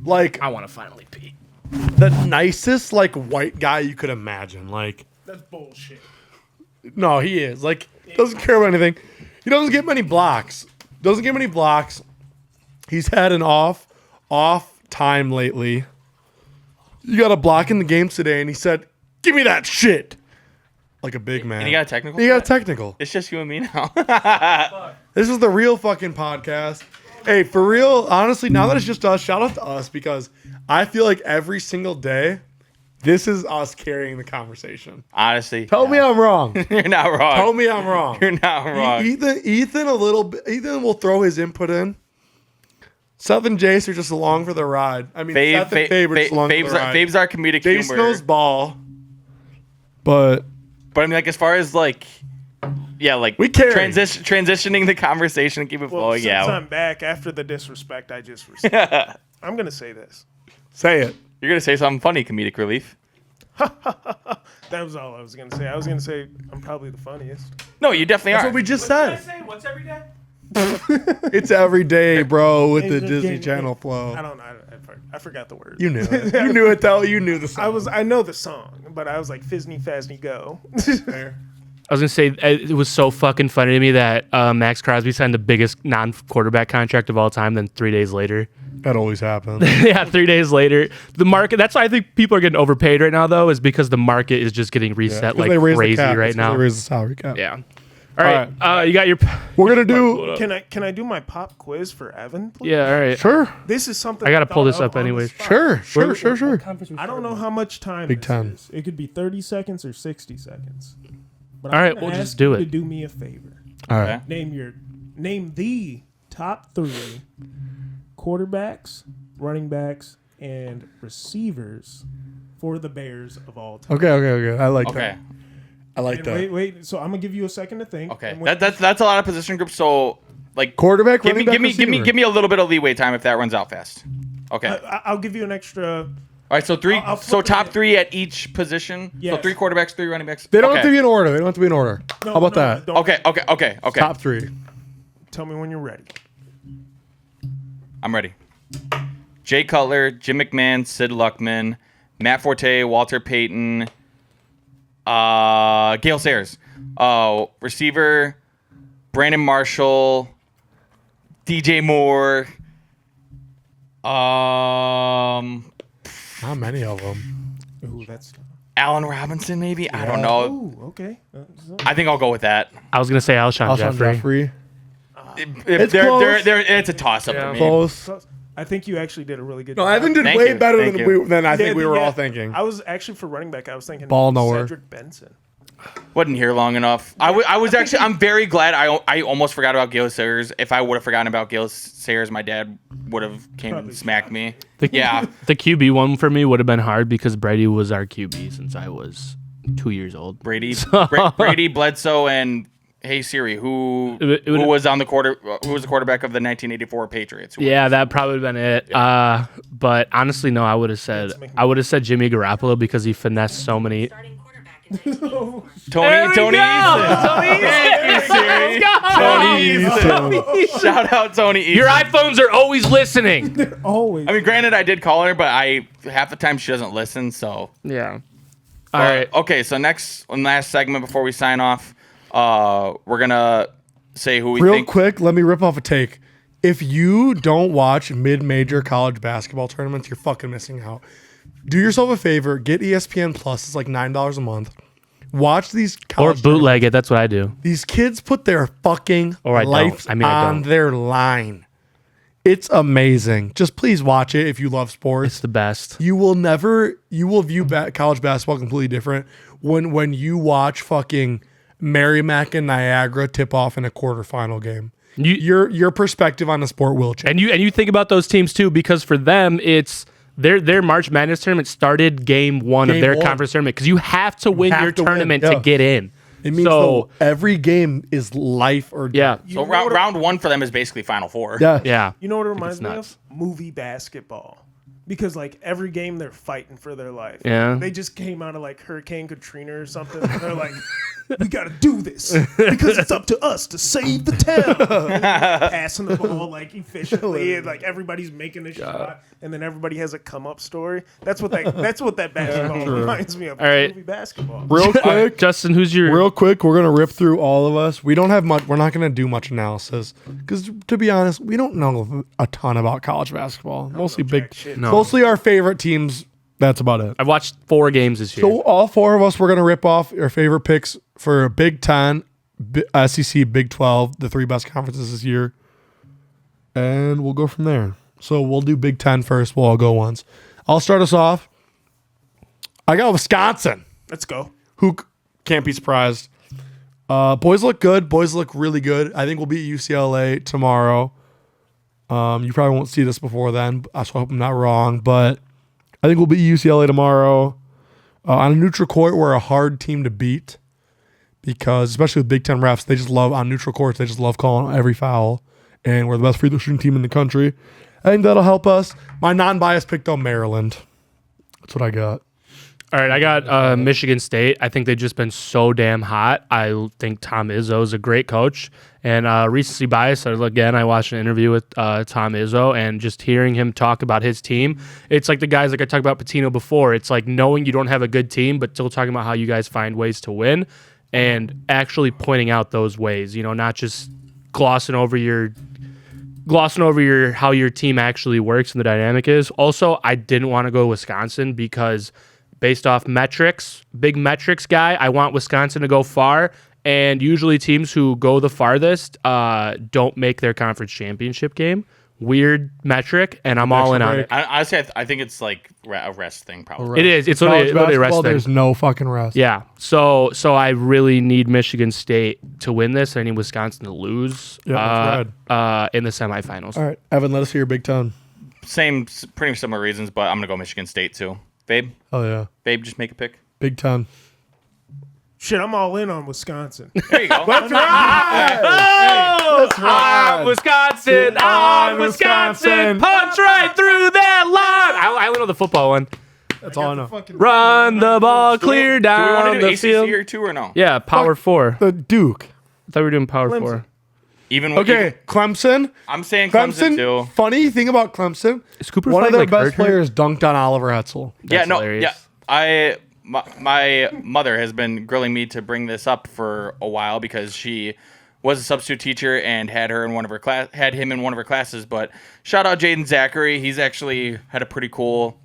like I want to finally pee. the nicest like white guy you could imagine. Like That's bullshit. no, he is like doesn't care about anything. He doesn't get many blocks. He's had an off time lately. You got a block in the games today, and he said, "Give me that shit." Like a big man. And you got a technical? He got a technical. It's just you and me now. This is the real fucking podcast. Hey, for real, honestly, now that it's just us, shout out to us because I feel like every single day, this is us carrying the conversation. Honestly. Tell me I'm wrong. You're not wrong. Tell me I'm wrong. You're not wrong. Ethan a little bit. Ethan will throw his input in. Seth and Jace are just along for the ride. I mean, Seth and Fabe are just along for the ride. Fabe's our comedic Jace humor. knows ball, but But I mean, like, as far as, like, yeah, like, We carry. transitioning the conversation and keep it Well, flowing, since yeah. I'm back after the disrespect I just received, I'm gonna say this. say it. You're going to say something funny, comedic relief. That was all I was gonna say. I was gonna say I'm probably the funniest. No, you definitely That's are. what we just said. What's every day? It's every day, bro, with the It's Disney game- Channel flow. I forgot the word. You knew it. You knew it though. You knew the song. I know the song, but I was like Fisney Fasney Go. Fair. I was gonna say it was so fucking funny to me that Max Crosby signed the biggest non-quarterback contract of all time. Then 3 days later, That always happens. yeah, 3 days later, the market. That's why I think people are getting overpaid right now, though, is because the market is just getting reset like crazy right now. They raise the salary cap. Yeah. All right. You got your. We're gonna do. Can I do my pop quiz for Evan, please? Yeah. All right. Sure. This is something I gotta thought pull this of up on the anyways. spot. Sure. I don't know how much time Big this time. is. It could be 30 seconds or 60 seconds. But All I'm right, gonna we'll just ask do you it. To do me a favor. All right. Okay. Name the top 3 quarterbacks, running backs, and receivers for the Bears of all time. Okay. I like Okay. that. I like And that. wait. So I'm gonna give you a second to think. Okay. And when- That's a lot of position groups. So, like, Quarterback, give running me, back, give me a little bit of leeway time if that runs out fast. Okay. I'll give you an extra. All right. So I'll So flip top it. 3 at each position. So Yes. 3 quarterbacks, 3 running backs. They don't okay. have to be in order. No, How about no, that? don't- Okay. Top 3. Tell me when you're ready. I'm ready. Jay Cutler, Jim McMahon, Sid Luckman, Matt Forte, Walter Payton, Gale Sayers. Receiver, Brandon Marshall, DJ Moore. Not many of them. Ooh, that's. Allen Robinson, maybe? I don't know. Ooh, okay. I think I'll go with that. I was gonna say Alshon Jeffrey. It's close. It's a toss-up Yeah. for me. Close. I think you actually did a really good No, job. Evan did Thank way you. better Thank you. than I think we were Yeah, all thinking. I was actually for running back. I was thinking Ball knower. Cedric Benson. Wasn't here long enough. I was actually, I'm very glad I almost forgot about Gale Sayers. If I would have forgotten about Gale Sayers, my dad would have came Probably and smacked me. The, Yeah. The QB one for me would have been hard because Brady was our QB since I was 2 years old. Brady, Brady, Bledsoe, and hey Siri, who It would- was on the who was the quarterback of the 1984 Patriots? Who Yeah, that probably would have been it. But honestly, no, I would have said Jimmy Garoppolo because he finessed so many. Starting quarterback Tony Tony Eason. Thank you, Siri. Tony Eason. Shout out Tony Eason. Your iPhones are always listening. Always. I mean, granted, I did call her, but half the time she doesn't listen. So Yeah. All right. Okay, so last segment before we sign off, we're gonna say who we Real think. quick, let me rip off a take. If you don't watch mid-major college basketball tournaments, you're fucking missing out. Do yourself a favor, get ESPN Plus. It's like $9 a month. Watch these Or college bootleg it. That's what I do. These kids put their fucking Or I don't. lives I mean, I on don't. their line. It's amazing. Just please watch it if you love sports. It's the best. You will view college basketball completely different when you watch fucking Merrimack and Niagara tip off in a quarterfinal game. Your perspective on the sport will change. And you think about those teams too, because for them it's their March Madness tournament started game one of their conference tournament because you have to win your tournament to get in. It means so every game is life or death. So round one for them is basically Final Four. Yeah. You know what it reminds me nuts. of? Movie basketball. Because like every game they're fighting for their life. Yeah. They just came out of like Hurricane Katrina or something. And they're like, we gotta do this because it's up to us to save the town. And passing the ball like efficiently, and like everybody's making a shot, and then everybody has a come up story. That's what that basketball reminds me of. All right. Movie basketball. Real quick, Justin, who's your Real quick, we're gonna rip through all of us. We don't have much. We're not gonna do much analysis because, to be honest, we don't know a ton about college basketball. Mostly our favorite teams. That's about it. I've watched 4 games this year. So all 4 of us, we're gonna rip off our favorite picks for Big Ten, SEC, Big 12, the 3 best conferences this year, and we'll go from there. So we'll do Big Ten first. We'll all go once. I'll start us off. I got Wisconsin. Let's go. Who can't be surprised. Boys look good. Boys look really good. I think we'll beat UCLA tomorrow. You probably won't see this before then, so I hope I'm not wrong. But I think we'll beat UCLA tomorrow. On a neutral court, we're a hard team to beat because, especially with Big Ten refs, they just love, on neutral courts, they just love calling every foul. And we're the best free throw shooting team in the country. I think that'll help us. My non-biased pick, though, Maryland. That's what I got. All right, I got Michigan State. I think they've just been so damn hot. I think Tom Izzo is a great coach. And recency bias, again, I watched an interview with Tom Izzo, and just hearing him talk about his team, it's like the guys like I talked about Patino before. It's like knowing you don't have a good team, but still talking about how you guys find ways to win and actually pointing out those ways, not just glossing over how your team actually works and the dynamic is. Also, I didn't want to go Wisconsin because based off metrics, big metrics guy, I want Wisconsin to go far. And usually teams who go the farthest don't make their conference championship game. Weird metric, and I'm all in on it. Honestly, I think it's like a rest thing, probably. It is. It's literally a rest thing. There's no fucking rest. Yeah. So I really need Michigan State to win this. I need Wisconsin to lose in the semifinals. All right, Evan, let us hear your Big Ten. Same, pretty similar reasons, but I'm going to go Michigan State, too. Babe? Oh, yeah. Babe, just make a pick. Big Ten. Shit, I'm all in on Wisconsin. There you go. That's right. Wisconsin. I'm Wisconsin. Punch right through that line. I only know the football one. That's all I know. Run the ball clear Do we down want to do the ACC field. here, too, or no? Yeah, Power 4. The Duke. I thought we were doing Power Clemson. 4. Okay, Clemson. I'm saying Clemson, too. Funny thing about Clemson, Is Cooper one of Flag, their like, best hurt? players dunked on Oliver Hetzel. Yeah, no, hilarious. yeah. My mother has been grilling me to bring this up for a while because she was a substitute teacher and had him in one of her classes. But shout out Jaden Zachary. He's actually had a pretty cool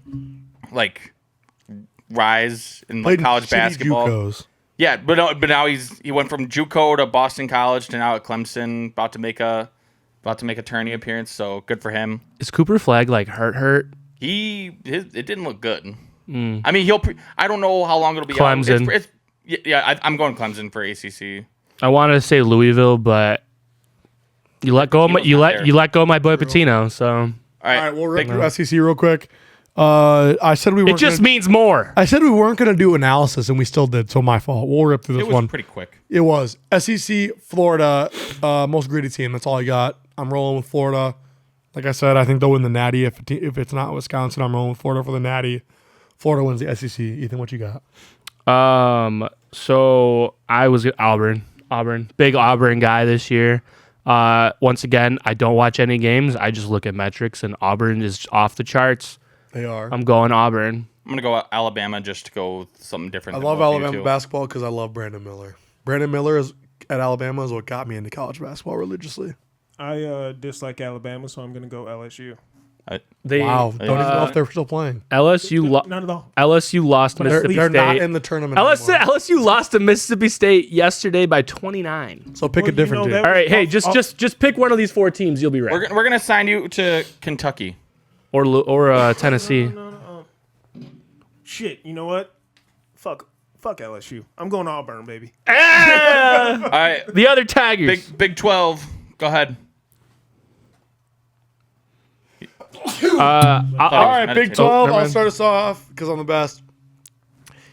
rise in college basketball. JUCOs. Yeah, but now he went from JUCO to Boston College to now at Clemson, about to make a tourney appearance. So good for him. Is Cooper Flag hurt? It didn't look good. I mean, I don't know how long it'll be. Clemson. I'm going Clemson for ACC. I wanted to say Louisville, but you let go of my boy Patino. So All right, we'll rip through SEC real quick. I said we it weren't. just means more. I said we weren't going to do analysis, and we still did. So my fault. We'll rip through this it was one. pretty quick. It was SEC, Florida, most gritty team. That's all I got. I'm rolling with Florida. Like I said, I think they'll win the Natty. If it's not Wisconsin, I'm rolling with Florida for the Natty. Florida wins the SEC. Ethan, what you got? So I was at Auburn, big Auburn guy this year. Once again, I don't watch any games. I just look at metrics, and Auburn is off the charts. They are. I'm going Auburn. I'm gonna go Alabama just to go with something different. I than love both of you Alabama two. basketball because I love Brandon Miller. Brandon Miller is at Alabama is what got me into college basketball religiously. I dislike Alabama, so I'm going to go LSU. They, Wow, don't even know if they're still playing. LSU, Not at all. LSU lost to Mississippi They're not State. in the tournament LSU, anymore. LSU lost to Mississippi State yesterday by 29. So pick a different team. that All right, hey, was- just pick one of these 4 teams. You'll be right. We're gonna sign you to Kentucky. Or Tennessee. Shit, you know what? Fuck LSU. I'm going Auburn, baby. All right, The other Tigers. Big 12. Go ahead. All right, Big meditating. 12. never I'll mind. start us off because I'm the best.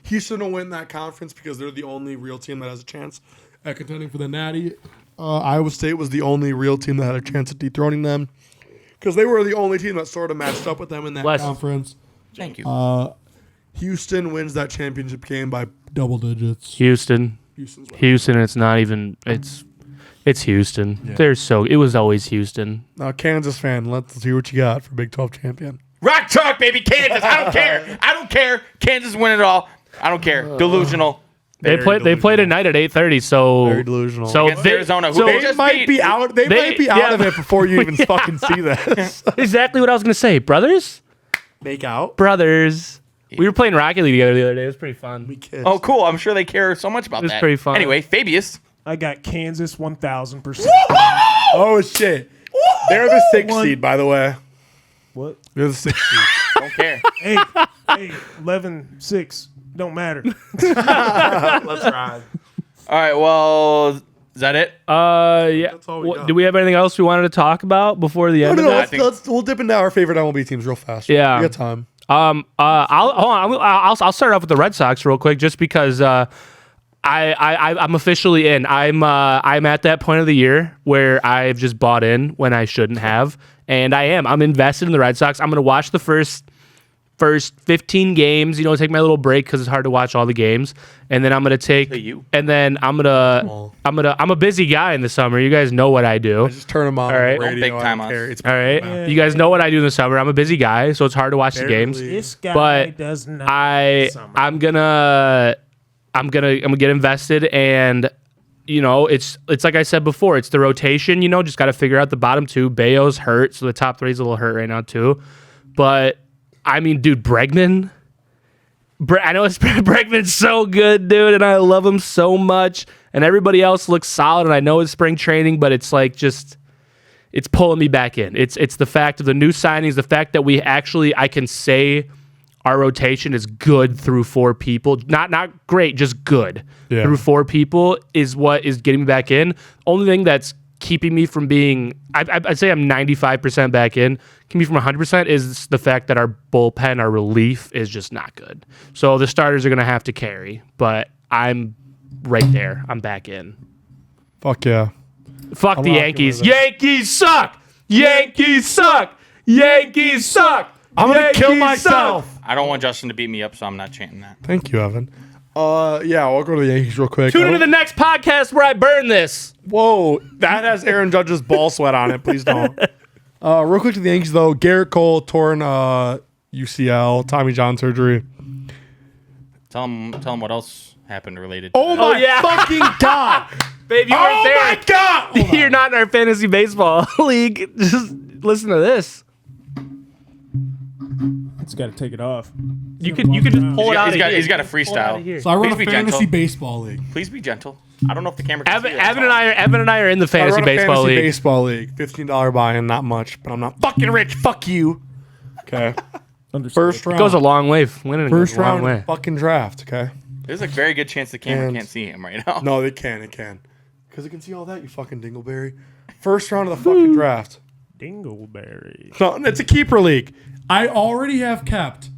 Houston will win that conference because they're the only real team that has a chance at contending for the Natty. Iowa State was the only real team that had a chance at dethroning them because they were the only team that sort of matched up with them in that Bless. conference. Thank you. Houston wins that championship game by double digits. Houston. Houston's winning. Houston, it's not even it's Houston. Yeah. It was always Houston. Now, Kansas fan, let's see what you got for Big 12 champion. Rock chalk, baby, Kansas. I don't care. I don't care. Kansas win it all. I don't care. Delusional. They play tonight at 8:30, so Very delusional. So Against Arizona, who so they They just might beat. be out. They might be out of it before you even fucking see this. exactly what I was gonna say, brothers. Make out. Brothers. We were playing Rocket League together the other day. It was pretty fun. We kissed. Oh, cool. I'm sure they care so much about It was that. pretty fun. Anyway, Fabius. I got Kansas 1,000%. Oh shit! They're the sixth One. seed, by the way. What? They're the sixth seed. Don't care. Hey, 11-6. Don't matter. Let's ride. All right. Well, is that it? Yeah. That's all we got. Do we have anything else we wanted to talk about before the end of I this? think- We'll dip into our favorite MLB teams real fast. Yeah. we got time. I'll start off with the Red Sox real quick, just because I'm officially in. I'm at that point of the year where I've just bought in when I shouldn't have, and I'm invested in the Red Sox. I'm gonna watch the first 15 games. Take my little break because it's hard to watch all the games, and then I'm gonna take. Hey, you. And then I'm a busy guy in the summer. You guys know what I do. I just turn them on. All right. The radio. Don't big time I don't us. care. It's All right, Yeah. you guys know what I do in the summer. I'm a busy guy, so it's hard to watch the games. Barely. This guy But does not. summer. I'm gonna get invested, and it's like I said before, it's the rotation. Just got to figure out the bottom 2. Bayo's hurt, so the top 3 is a little hurt right now too. But I mean, dude, Bregman. I know Bregman's so good, dude, and I love him so much. And everybody else looks solid, and I know it's spring training, but it's like it's pulling me back in. It's the fact of the new signings, the fact that I can say our rotation is good through 4 people. Not great, just good. Yeah. Through 4 people is what is getting me back in. Only thing that's keeping me from being, I'd say I'm 95% back in. Keeping me from 100% is the fact that our bullpen, our relief is just not good. So the starters are going to have to carry, but I'm right there. I'm back in. Fuck yeah. Fuck I'm the rocking Yankees. with it. Yankees suck. Yankees suck. Yankees suck. I'm gonna kill Yankees myself. suck. I don't want Justin to beat me up, so I'm not chanting that. Thank you, Evan. Yeah, I'll go to the Yankees real quick. Tune into the next podcast where I burn this. Whoa, that has Aaron Judge's ball sweat on it. Please don't. Real quick to the Yankees though. Garrett Cole torn UCL, Tommy John surgery. Tell him what else happened related. Oh to my yeah. fucking god! Babe, you Oh weren't there. my god! You're not in our fantasy baseball league. Just listen to this. It's got to take it off. You could just pull it out. He's got a Pull it out of here. freestyle. So I run Please a be fantasy gentle. baseball league. Please be gentle. I don't know if the camera can see you. Evan and I are in the I fantasy run a baseball fantasy league. baseball league. $15 buy-in, not much, but I'm not fucking rich. Fuck you. Okay. Understood. First round. Goes a long way. Winning First goes a long round way. fucking draft. Okay. There's a very good chance the camera And- can't see him right now. No, they can. It can. Because it can see all that. You fucking dingleberry. First round of the fucking draft. Dingleberry. No, it's a keeper league. I already have kept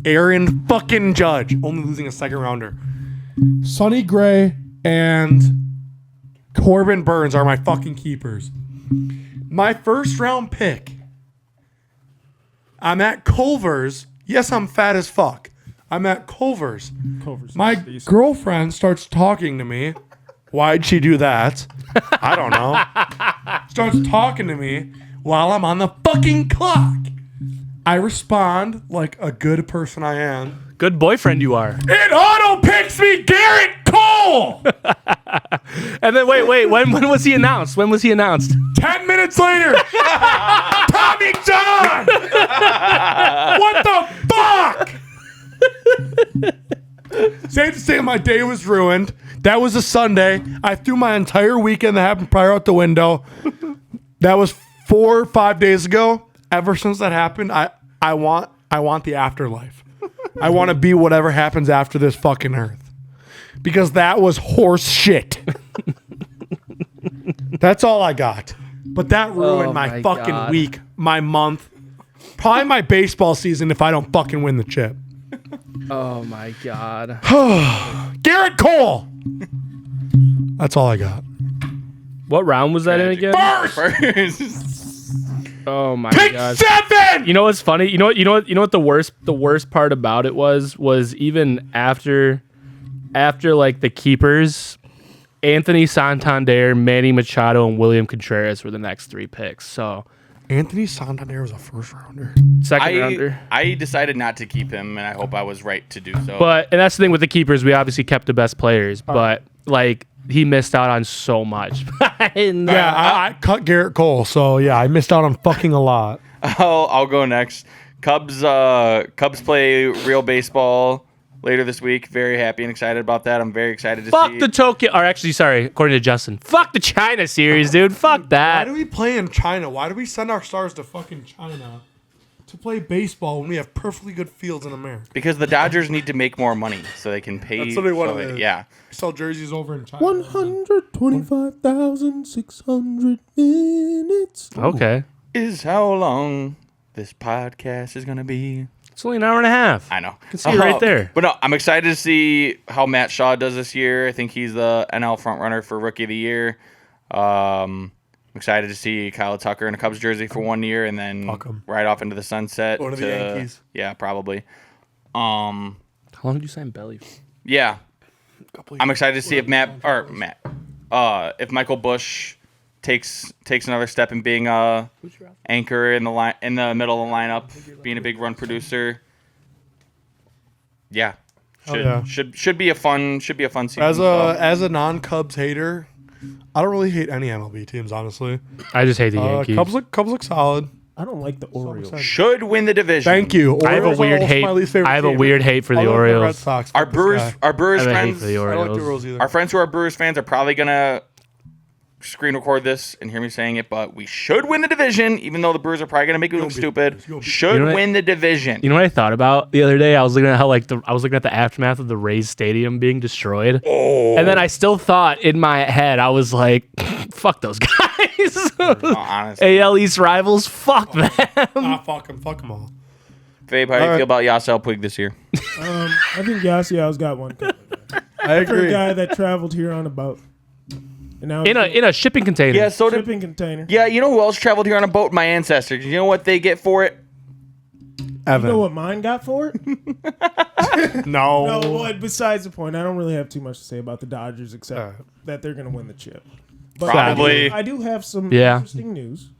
Aaron fucking Judge, only losing a second rounder. Sonny Gray and Corbin Burns are my fucking keepers. My first round pick, I'm at Culver's. Yes, I'm fat as fuck. I'm at Culver's. Culver's My is decent. girlfriend starts talking to me. Why'd she do that? I don't know. Starts talking to me while I'm on the fucking clock. I respond like a good person I am. Good boyfriend you are. It auto picks me Garrett Cole. And then wait. When was he announced? 10 minutes later, Tommy John. What the fuck? Safe to say my day was ruined. That was a Sunday. I threw my entire weekend that happened prior out the window. That was 4 or 5 days ago. Ever since that happened, I want the afterlife. I want to be whatever happens after this fucking earth. Because that was horse shit. That's all I got. But that ruined my fucking God. week, my month, probably my baseball season if I don't fucking win the chip. Oh my God. Garrett Cole. That's all I got. What round was that in again? First, Oh my pick God. 7. You know what's funny? You know what the worst part about it was even after like the keepers, Anthony Santander, Manny Machado, and William Contreras were the next 3 picks. So Anthony Santander was a first rounder. second rounder. I decided not to keep him, and I hope I was right to do so. And that's the thing with the keepers. We obviously kept the best players, but like he missed out on so much. Yeah, I cut Garrett Cole, so yeah, I missed out on fucking a lot. I'll go next. Cubs play real baseball later this week. Very happy and excited about that. I'm very excited to Fuck see. the Tokyo, or actually, sorry, according to Justin, fuck the China series, dude. Fuck Why that. do we play in China? Why do we send our stars to fucking China to play baseball when we have perfectly good fields in America? Because the Dodgers need to make more money so they can pay. That's literally what so it is. Yeah. Sell jerseys over in China. 125,600 minutes. Okay. Is how long this podcast is gonna be. It's only an hour and a half. I know. I can see it right there. But no, I'm excited to see how Matt Shaw does this year. I think he's the NL frontrunner for Rookie of the Year. I'm excited to see Kyle Tucker in a Cubs jersey for 1 year and then Fuck 'em. right off into the sunset. Going to the Yankees. Yeah, probably. How long did you sign Belly for? Yeah. I'm excited to see if if Michael Bush takes another step in being a anchor in the middle of the lineup, being a big run producer. Yeah. Should be a fun season. As a non-Cubs hater, I don't really hate any MLB teams, honestly. I just hate the Yankees. Cubs look solid. I don't like the Orioles. should win the division. Thank you. I have a Orioles are weird also hate. my least favorite I have a team. weird hate for the I love Red Orioles. Sox. Our Fuck this Brewers guy. I have a hate friends. for the I don't like the Orioles. Orioles either. Our friends who are Brewers fans are probably gonna screen record this and hear me saying it, but we should win the division, even though the Brewers are probably gonna make me look stupid. Should You know what- win the division. You know what I thought about the other day? I was looking at how I was looking at the aftermath of the Rays stadium being destroyed, and then I still thought in my head I was like, "Fuck those guys." Honestly. AL East rivals, fuck them. Fuck them all. Fabe, how do you feel about Yasiel Puig this year? I think Yasiel's got one coming. I For a agree. guy that traveled here on a boat. And now In a shipping container. Yeah, so did shipping container. Yeah, you know who else traveled here on a boat? My ancestors. You know what they get for it? Evan. You know what mine got for it? No. No, but besides the point, I don't really have too much to say about the Dodgers except that they're going to win the chip. But Probably. I do have some Yeah. interesting news.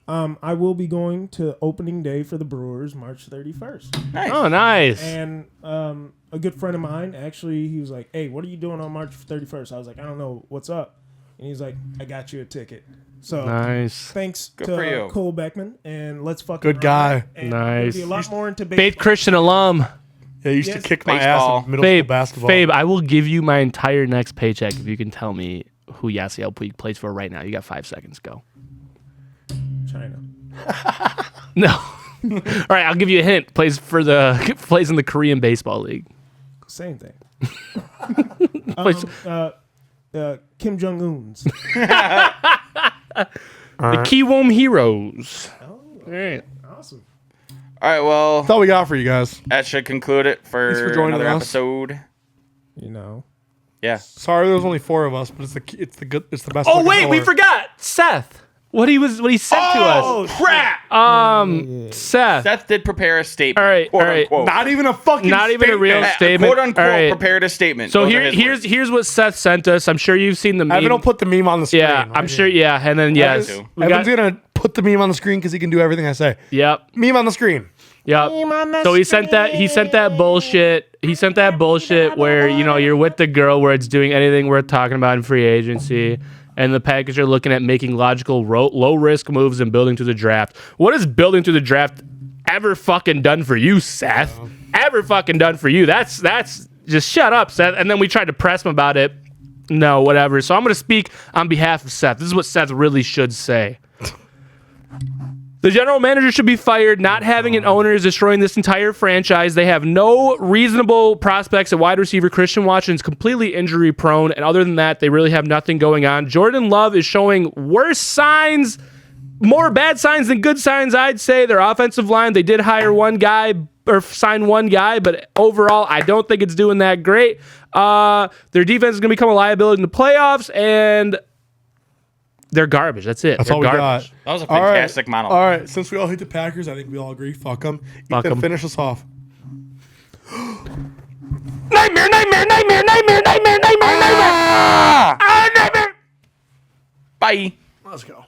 I will be going to opening day for the Brewers March 31st. Oh, nice. And a good friend of mine, actually, he was like, "Hey, what are you doing on March 31st?" I was like, "I don't know. What's up?" And he's like, "I got you a ticket." So Nice. thanks Good for to you. Cole Beckman, and let's fucking Good ride. guy. And we're gonna Nice. Be a lot more into Faith baseball. Christian alum. Yeah, he used Yes. to kick my Baseball. ass in middle school Fabe, basketball. Fabe, I will give you my entire next paycheck if you can tell me who Yasiel Puig plays for right now. You got 5 seconds. Go. China. No. All right, I'll give you a hint. Plays in the Korean Baseball League. Same thing. Plays- Kim Jong Un's. The Kiwom Heroes. All right. Awesome. All right, well, That's all we got for you guys. that should conclude it for Thanks for joining another us. episode. You know. Yeah. Sorry, there was only 4 of us, but it's the best. Oh looking wait, we color. forgot Seth. what he sent to us. Oh, Crap! Seth. Seth did prepare a statement. All right, quote all right. unquote. not even a fucking Not even a real statement. Quote unquote All right. prepared a statement. So Those are his words. here's what Seth sent us. I'm sure you've seen the meme. Evan will put the meme on the screen. yeah, I'm sure. Yeah, and then yes, Evan- we Evan's got, gonna put the meme on the screen because he can do everything I say. yep. Meme on the screen. Yep. So he sent that bullshit. He sent that bullshit where, you know, you're with the girl where it's doing anything worth talking about in free agency, and the Packers are looking at making logical low risk moves and building to the draft. What has building to the draft ever fucking done for you, Seth? Ever fucking done for you? That's just shut up, Seth. And then we tried to press him about it. No, whatever. So I'm going to speak on behalf of Seth. This is what Seth really should say. The general manager should be fired. Not having an owner is destroying this entire franchise. They have no reasonable prospects at wide receiver. Christian Watson's completely injury prone. And other than that, they really have nothing going on. Jordan Love is showing worse signs, more bad signs than good signs, I'd say. Their offensive line, they did hire one guy or sign one guy, but overall, I don't think it's doing that great. Their defense is going to become a liability in the playoffs, and they're garbage. That's it. That's They're all we garbage. got. That was a All right. fantastic monologue. All right, since we all hate the Packers, I think we all agree. Fuck them. Fuck 'em. Finish us off. Nightmare, nightmare, nightmare, nightmare, nightmare, nightmare, nightmare. Nightmare. Bye. Let's go.